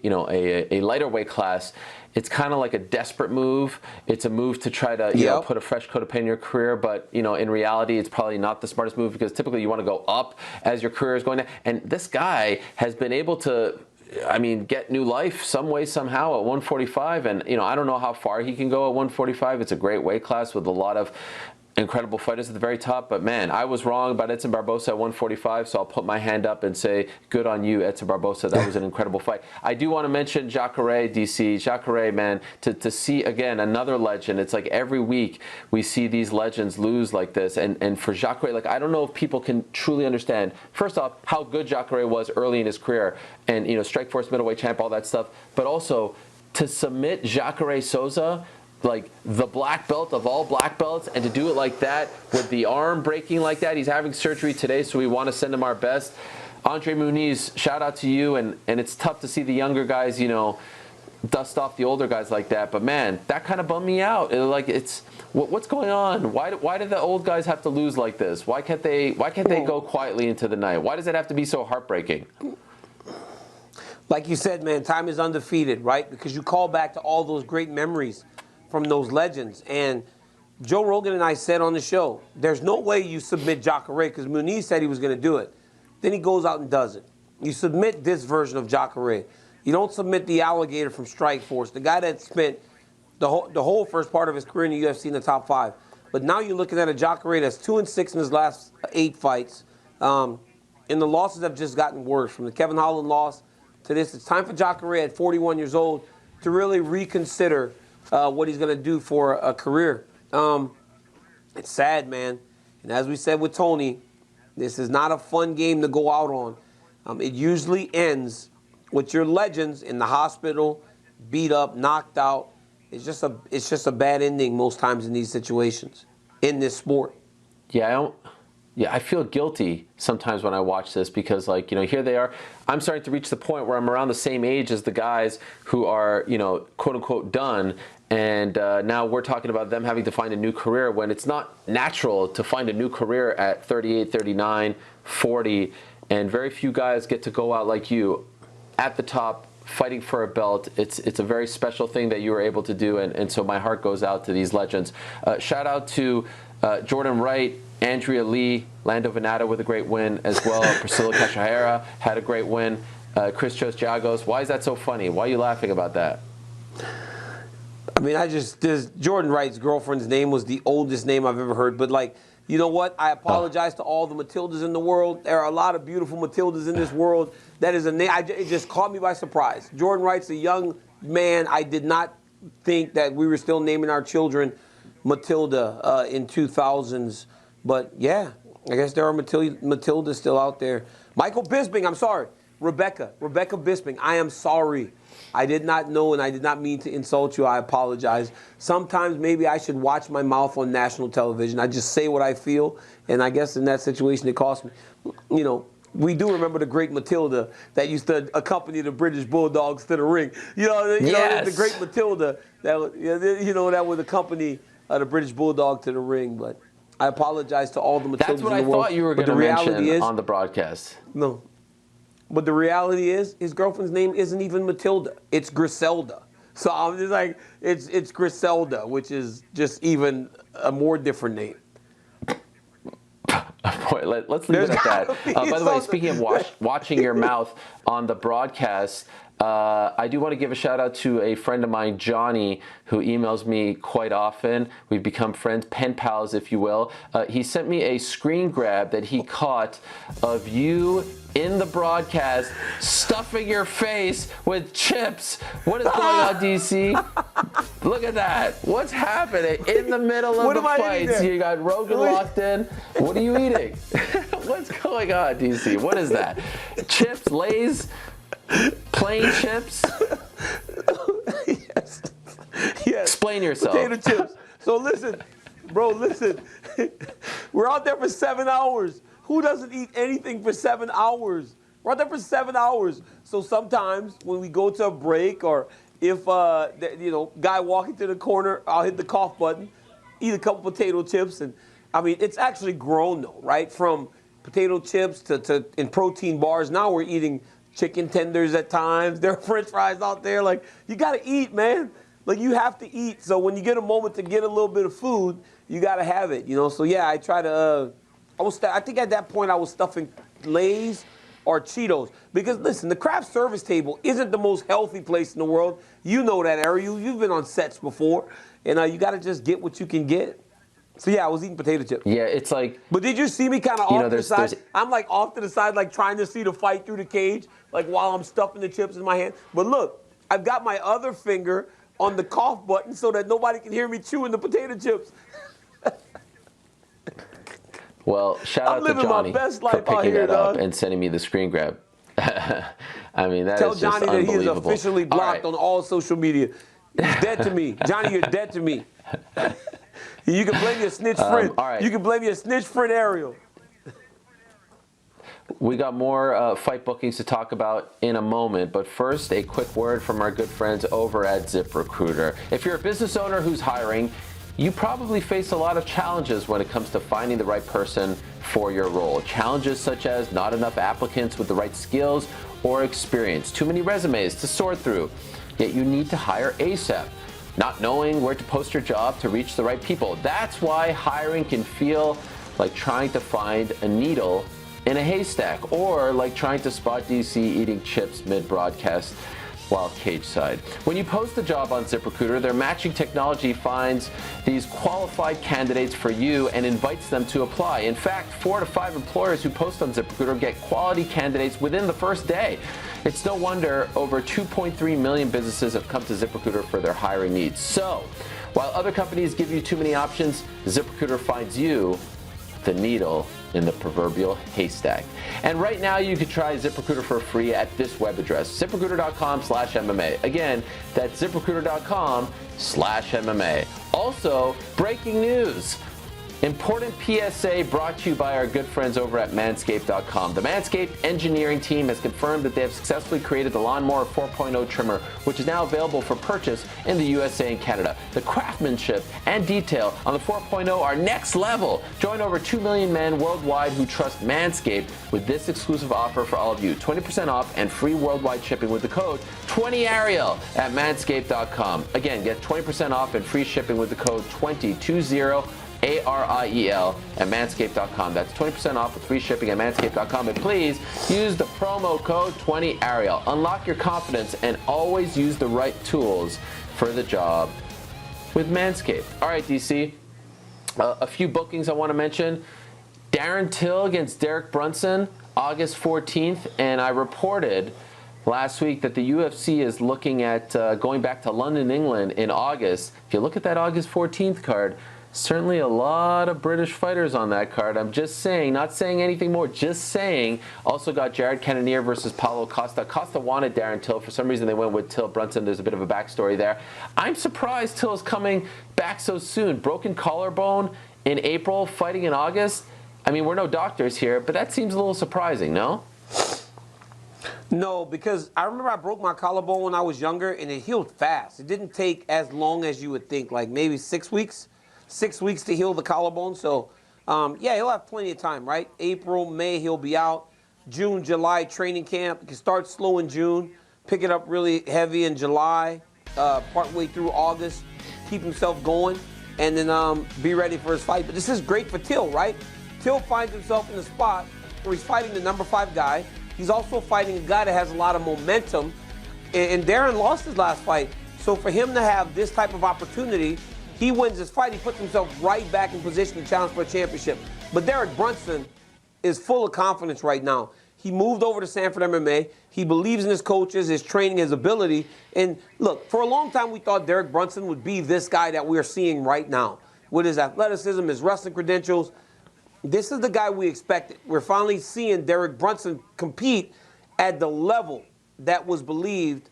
lighter weight class. It's kind of like a desperate move. It's a move to try to you know, put a fresh coat of paint in your career, but you know, in reality, it's probably not the smartest move, because typically you want to go up as your career is going down. And this guy has been able to, I mean, get new life some way, somehow at 145. And you know, I don't know how far he can go at 145. It's a great weight class with a lot of incredible fighters at the very top. But man, I was wrong about Edson Barboza at 145, so I'll put my hand up and say good on you, Edson Barboza. That was an incredible fight. I do want to mention Jacare, DC. Jacare, man, to see again another legend. It's like every week we see these legends lose like this, and for Jacare, like, I don't know if people can truly understand, first off, how good Jacare was early in his career, and you know, Strikeforce middleweight champ, all that stuff, but also to submit Jacare Souza, like the black belt of all black belts, and to do it like that with the arm breaking like that. He's having surgery today, so we want to send him our best. Andre Muniz, shout out to you, and it's tough to see the younger guys, you know, dust off the older guys like that. But man, that kind of bummed me out. Like, it's what's going on? Why did the old guys have to lose like this? Why can't they go quietly into the night? Why does it have to be so heartbreaking? Like you said, man, time is undefeated, right? Because you call back to all those great memories from those legends. And Joe Rogan and I said on the show, there's no way you submit Jacare, because Muniz said he was going to do it. Then he goes out and does it. You submit this version of Jacare. You don't submit the alligator from Strikeforce, the guy that spent the whole first part of his career in the UFC in the top 5. But now you're looking at a Jacare that's 2-6 in his last 8 fights. And the losses have just gotten worse. From the Kevin Holland loss to this, it's time for Jacare at 41 years old to really reconsider what he's going to do for a career. It's sad, man. And as we said with Tony, this is not a fun game to go out on. It usually ends with your legends in the hospital, beat up, knocked out. It's just a bad ending most times in these situations in this sport. Yeah, I feel guilty sometimes when I watch this, because, like, you know, here they are. I'm starting to reach the point where I'm around the same age as the guys who are, you know, quote unquote done. And now we're talking about them having to find a new career, when it's not natural to find a new career at 38, 39, 40. And very few guys get to go out like you at the top, fighting for a belt. It's a very special thing that you were able to do. And so my heart goes out to these legends. Shout out to Jordan Wright, Andrea Lee, Lando Venata with a great win as well. Priscilla Cachoeira had a great win. Christos Giagos. Why is that so funny? Why are you laughing about that? I mean, Jordan Wright's girlfriend's name was the oldest name I've ever heard. But, like, you know what? I apologize to all the Matildas in the world. There are a lot of beautiful Matildas in this world. That is a name. It just caught me by surprise. Jordan Wright's a young man. I did not think that we were still naming our children Matilda in 2000s. But yeah, I guess there are Matildas still out there. Michael Bisping, I'm sorry. Rebecca Bisping, I am sorry. I did not know and I did not mean to insult you. I apologize. Sometimes maybe I should watch my mouth on national television. I just say what I feel, and I guess in that situation it cost me. You know, we do remember the great Matilda that used to accompany the British Bulldogs to the ring. You know, the great Matilda that would accompany the British Bulldog to the ring. But I apologize to all the Matildas. That's what in the I world. thought you were going to mention on the broadcast. No. But the reality is, his girlfriend's name isn't even Matilda. It's Griselda. So I'm just like, it's Griselda, which is just even a more different name. Boy, let's leave it at that. By the way, speaking of watching your mouth on the broadcast, I do want to give a shout out to a friend of mine, Johnny, who emails me quite often. We've become friends, pen pals, if you will. He sent me a screen grab that he caught of you in the broadcast stuffing your face with chips. What is going on, DC? Look at that. What's happening in the middle of the fights? You got Rogan locked in. What are you eating? What's going on, DC? What is that? Chips, Lay's? Plain chips? Yes. Explain yourself. Potato chips. So listen, bro, we're out there for 7 hours. Who doesn't eat anything for 7 hours? We're out there for 7 hours. So sometimes when we go to a break, or if guy walking to the corner, I'll hit the cough button, eat a couple potato chips, and I mean it's actually grown though, right? From potato chips to in protein bars. Now we're eating chicken tenders at times. There are French fries out there. Like, you gotta eat, man. Like, you have to eat. So when you get a moment to get a little bit of food, you gotta have it, you know. So yeah, I try to. I think at that point I was stuffing Lay's or Cheetos, because listen, the craft service table isn't the most healthy place in the world. You know that, Ariel. You've been on sets before, and you gotta just get what you can get. So yeah, I was eating potato chips. Yeah, it's like. But did you see me kind of off to the side? I'm like off to the side, like trying to see the fight through the cage, like while I'm stuffing the chips in my hand. But look, I've got my other finger on the cough button so that nobody can hear me chewing the potato chips. Well, shout out to Johnny for picking that up and sending me the screen grab. I mean, that is just unbelievable. Tell Johnny that he is officially blocked on all social media. He's dead to me. Johnny, you're dead to me. You can blame your snitch friend. All right. You can blame your snitch friend, Ariel. We got more fight bookings to talk about in a moment, but first, a quick word from our good friends over at ZipRecruiter. If you're a business owner who's hiring, you probably face a lot of challenges when it comes to finding the right person for your role. Challenges such as not enough applicants with the right skills or experience, too many resumes to sort through, yet you need to hire ASAP. Not knowing where to post your job to reach the right people. That's why hiring can feel like trying to find a needle in a haystack, or like trying to spot DC eating chips mid-broadcast while cage side. When you post a job on ZipRecruiter, their matching technology finds these qualified candidates for you and invites them to apply. In fact, 4 to 5 employers who post on ZipRecruiter get quality candidates within the first day. It's no wonder over 2.3 million businesses have come to ZipRecruiter for their hiring needs. So, while other companies give you too many options, ZipRecruiter finds you the needle in the proverbial haystack. And right now you can try ZipRecruiter for free at this web address, ZipRecruiter.com/MMA. Again, that's ZipRecruiter.com/MMA. Also, breaking news. Important PSA brought to you by our good friends over at Manscaped.com. The Manscaped engineering team has confirmed that they have successfully created the Lawnmower 4.0 trimmer, which is now available for purchase in the USA and Canada. The craftsmanship and detail on the 4.0 are next level. Join over 2 million men worldwide who trust Manscaped with this exclusive offer for all of you. 20% off and free worldwide shipping with the code 20Ariel at Manscaped.com. Again, get 20% off and free shipping with the code 20ARIEL at Manscaped.com. That's 20% off with free shipping at Manscaped.com. And please use the promo code 20Ariel. Unlock your confidence and always use the right tools for the job with Manscaped. All right, DC. A few bookings I want to mention. Darren Till against Derek Brunson, August 14th. And I reported last week that the UFC is looking at going back to London, England in August. If you look at that August 14th card, certainly a lot of British fighters on that card. I'm just saying, not saying anything more, just saying. Also got Jared Cannonier versus Paulo Costa. Costa wanted Darren Till. For some reason, they went with Till Brunson. There's a bit of a backstory there. I'm surprised Till is coming back so soon. Broken collarbone in April, fighting in August. I mean, we're no doctors here, but that seems a little surprising, no? No, because I remember I broke my collarbone when I was younger, and it healed fast. It didn't take as long as you would think, like maybe 6 weeks. 6 weeks to heal the collarbone. So, yeah, he'll have plenty of time, right? April, May, he'll be out. June, July, training camp. He can start slow in June, pick it up really heavy in July, partway through August, keep himself going, and then be ready for his fight. But this is great for Till, right? Till finds himself in a spot where he's fighting the number 5 guy. He's also fighting a guy that has a lot of momentum, and Darren lost his last fight. So for him to have this type of opportunity, he wins his fight, he puts himself right back in position to challenge for a championship. But Derek Brunson is full of confidence right now. He moved over to Sanford MMA. He believes in his coaches, his training, his ability. And look, for a long time we thought Derek Brunson would be this guy that we're seeing right now. With his athleticism, his wrestling credentials, this is the guy we expected. We're finally seeing Derek Brunson compete at the level that was believed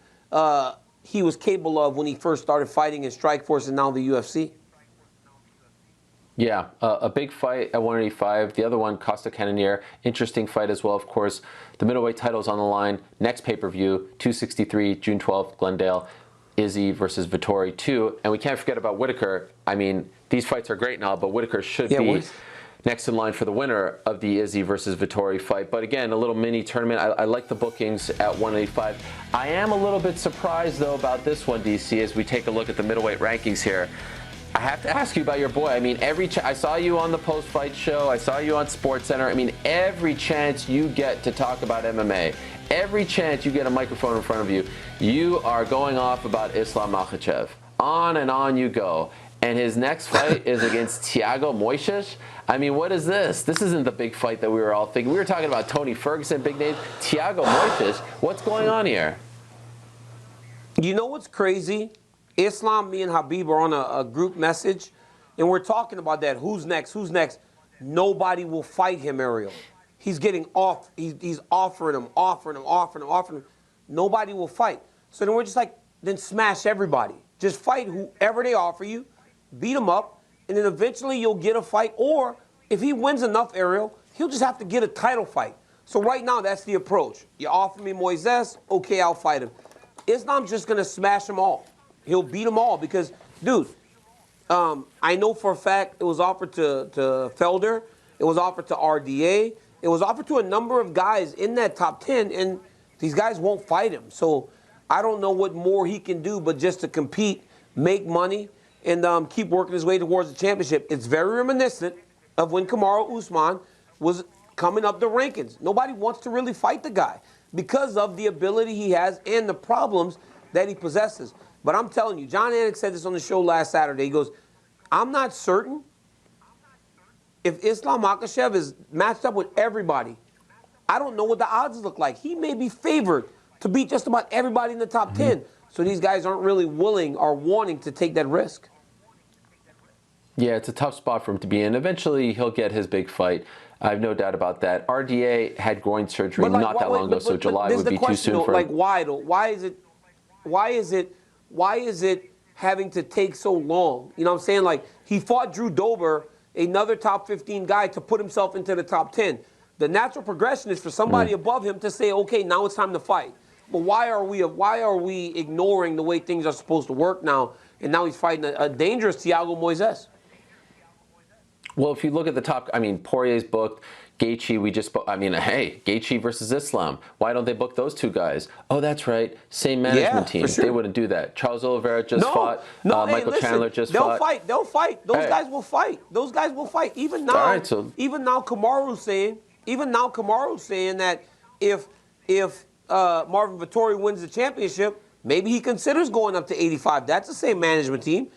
he was capable of when he first started fighting in Strikeforce and now the UFC. Yeah, a big fight at 185. The other one, Costa Cannonier, interesting fight as well, of course. The middleweight title's on the line. Next pay-per-view, 263, June 12th, Glendale. Izzy versus Vettori 2. And we can't forget about Whitaker. I mean, these fights are great now, but Whitaker should be next in line for the winner of the Izzy versus Vettori fight. But again, a little mini tournament. I like the bookings at 185. I am a little bit surprised, though, about this one, DC, as we take a look at the middleweight rankings here. I have to ask you about your boy. I mean, I saw you on the post-fight show. I saw you on SportsCenter. I mean, every chance you get to talk about MMA, every chance you get a microphone in front of you, you are going off about Islam Makhachev. On and on you go. And his next fight is against Thiago Moises. I mean, what is this? This isn't the big fight that we were all thinking. We were talking about Tony Ferguson, big name. Thiago Moises. What's going on here? You know what's crazy? Islam, me and Habib are on a group message, and we're talking about that. Who's next? Who's next? Nobody will fight him, Ariel. He's getting off. He's offering him. Nobody will fight. So then we're just like, then smash everybody. Just fight whoever they offer you, beat them up, and then eventually you'll get a fight. Or if he wins enough, Ariel, he'll just have to get a title fight. So right now, that's the approach. You offer me Moises, okay, I'll fight him. Islam's just going to smash them all. He'll beat them all because, dude, I know for a fact it was offered to Felder. It was offered to RDA. It was offered to a number of guys in that top 10, and these guys won't fight him. So I don't know what more he can do but just to compete, make money, and keep working his way towards the championship. It's very reminiscent of when Kamaru Usman was coming up the rankings. Nobody wants to really fight the guy because of the ability he has and the problems that he possesses. But I'm telling you, John Anik said this on the show last Saturday. He goes, I'm not certain if Islam Makhachev is matched up with everybody. I don't know what the odds look like. He may be favored to beat just about everybody in the top 10. So these guys aren't really willing or wanting to take that risk. Yeah, it's a tough spot for him to be in. Eventually, he'll get his big fight. I have no doubt about that. RDA had groin surgery not that long ago, so July would be too soon for him. Like, why, though? Why is it having to take so long? You know what I'm saying? Like, he fought Drew Dober, another top 15 guy, to put himself into the top 10. The natural progression is for somebody above him to say, okay, now it's time to fight. But why are we ignoring the way things are supposed to work now? And now he's fighting a dangerous Thiago Moises. Well, if you look at the top, I mean, Poirier's booked. Gaethje, Gaethje versus Islam. Why don't they book those two guys? Oh, that's right. Same management team. Sure. They wouldn't do that. Charles Oliveira just fought. Michael Chandler just fought. They'll fight. Those guys will fight. Those guys will fight. Even now, Kamaru's saying that if Marvin Vettori wins the championship, maybe he considers going up to 85. That's the same management team.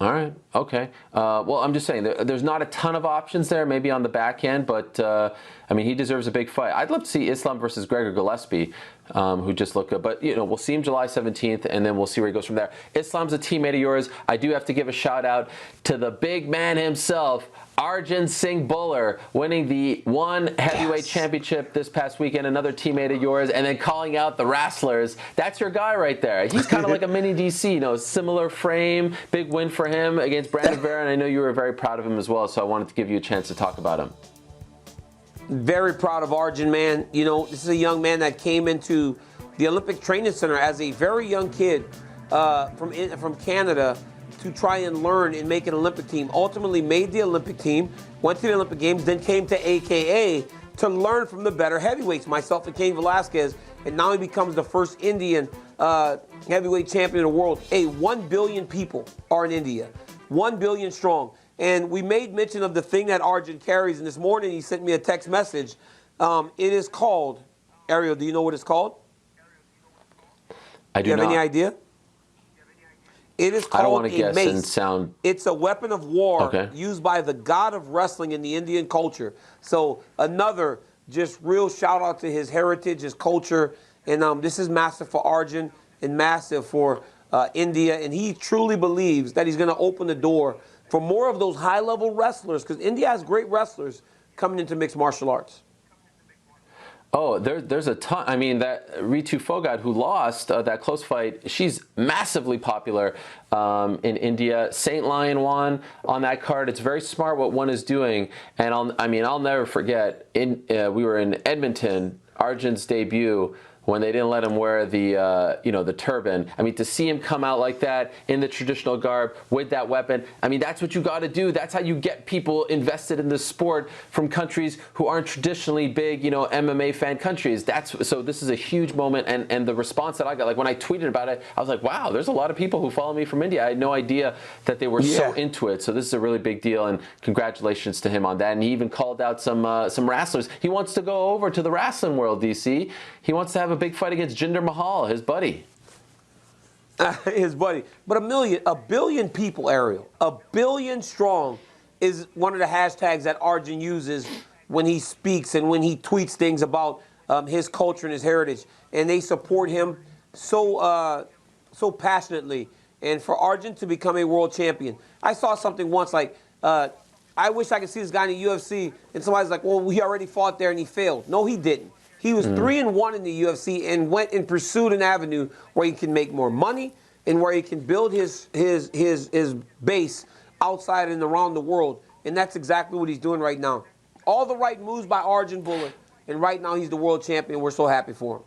All right. Okay. Well, I'm just saying there's not a ton of options there, maybe on the back end, but I mean, he deserves a big fight. I'd love to see Islam versus Gregor Gillespie, who just looked good. But we'll see him July 17th, and then we'll see where he goes from there. Islam's a teammate of yours. I do have to give a shout out to the big man himself, Arjan Bhullar, winning the ONE heavyweight championship this past weekend. Another teammate of yours, and then calling out the wrestlers. That's your guy right there. He's kind of like a mini DC, similar frame. Big win for him against Brandon Vera, and I know you were very proud of him as well, so I wanted to give you a chance to talk about him. Very proud of Arjan, man. This is a young man that came into the Olympic Training Center as a very young kid from Canada to try and learn and make an Olympic team. Ultimately made the Olympic team, went to the Olympic Games, then came to AKA to learn from the better heavyweights, myself and Cain Velasquez, and now he becomes the first Indian heavyweight champion in the world. 1 billion people are in India, 1 billion strong. And we made mention of the thing that Arjan carries, and this morning he sent me a text message. It is called, Ariel, do you know what it's called? I do not. You have any idea? It is called I don't want to guess mace. and sound... It's a weapon of war used by the god of wrestling in the Indian culture. So another just real shout out to his heritage, his culture. And this is massive for Arjan and massive for India. And he truly believes that he's going to open the door for more of those high-level wrestlers, because India has great wrestlers coming into mixed martial arts. Oh, there's a ton. I mean, that Ritu Fogad, who lost that close fight, she's massively popular in India. Saint Lion won on that card. It's very smart what ONE is doing. And I'll never forget, we were in Edmonton, Arjan's debut, when they didn't let him wear the the turban. I mean, to see him come out like that in the traditional garb with that weapon, I mean, that's what you got to do. That's how you get people invested in this sport from countries who aren't traditionally big, MMA fan countries. So this is a huge moment, and the response that I got, like when I tweeted about it, I was like, wow, there's a lot of people who follow me from India. I had no idea that they were so into it. So this is a really big deal, and congratulations to him on that. And he even called out some wrestlers. He wants to go over to the wrestling world, DC. He wants to have a big fight against Jinder Mahal, his buddy. His buddy. But a billion people, Ariel, 1 billion strong is one of the hashtags that Arjan uses when he speaks and when he tweets things about his culture and his heritage. And they support him so passionately. And for Arjan to become a world champion, I saw something once like, I wish I could see this guy in the UFC, and somebody's like, well, he already fought there and he failed. No, he didn't. He was 3-1 in the UFC and went and pursued an avenue where he can make more money and where he can build his base outside and around the world. And that's exactly what he's doing right now. All the right moves by Arjan Bhullar, and right now he's the world champion. We're so happy for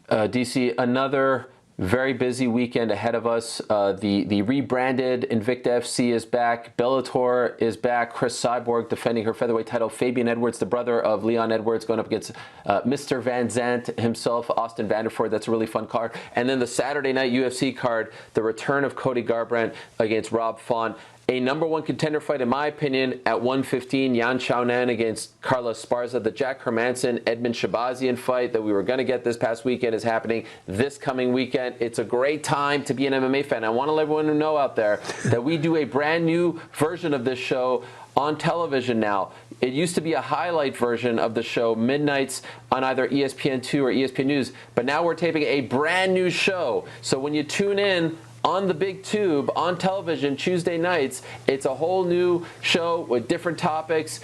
him. DC, another very busy weekend ahead of us. The rebranded Invicta FC is back. Bellator is back. Chris Cyborg defending her featherweight title. Fabian Edwards, the brother of Leon Edwards, going up against Mr. Van Zandt himself, Austin Vanderford. That's a really fun card. And then the Saturday night UFC card, the return of Cody Garbrandt against Rob Font. A #1 contender fight, in my opinion, at 115, Yan Xiaonan against Carlos Esparza. The Jack Hermanson, Edmund Shabazian fight that we were going to get this past weekend is happening this coming weekend. It's a great time to be an MMA fan. I want to let everyone know out there that we do a brand new version of this show on television now. It used to be a highlight version of the show, midnights on either ESPN2 or ESPN News, but now we're taping a brand new show. So when you tune in on the big tube, on television, Tuesday nights, it's a whole new show with different topics,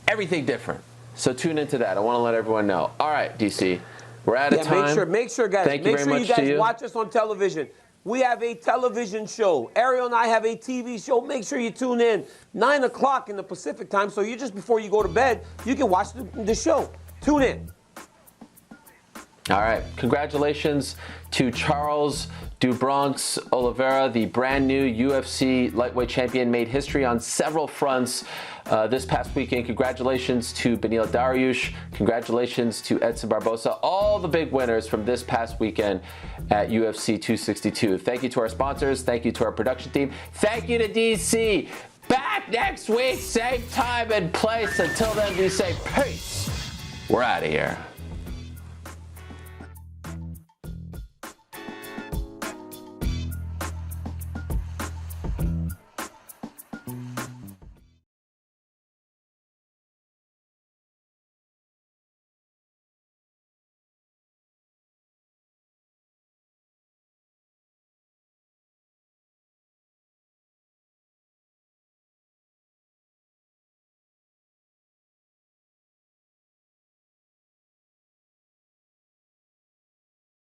everything different. So tune into that. I want to let everyone know. All right, DC, we're out of time. Make sure, guys. Thank you very much you guys watch us on television. We have a television show. Ariel and I have a TV show. Make sure you tune in 9 o'clock in the Pacific time. So you just before you go to bed, you can watch the show. Tune in. All right. Congratulations to Charles Oliveira, the brand new UFC lightweight champion, made history on several fronts this past weekend. Congratulations to Beneil Dariush. Congratulations to Edson Barboza. All the big winners from this past weekend at UFC 262. Thank you to our sponsors. Thank you to our production team. Thank you to DC. Back next week, same time and place. Until then, we say peace. We're out of here.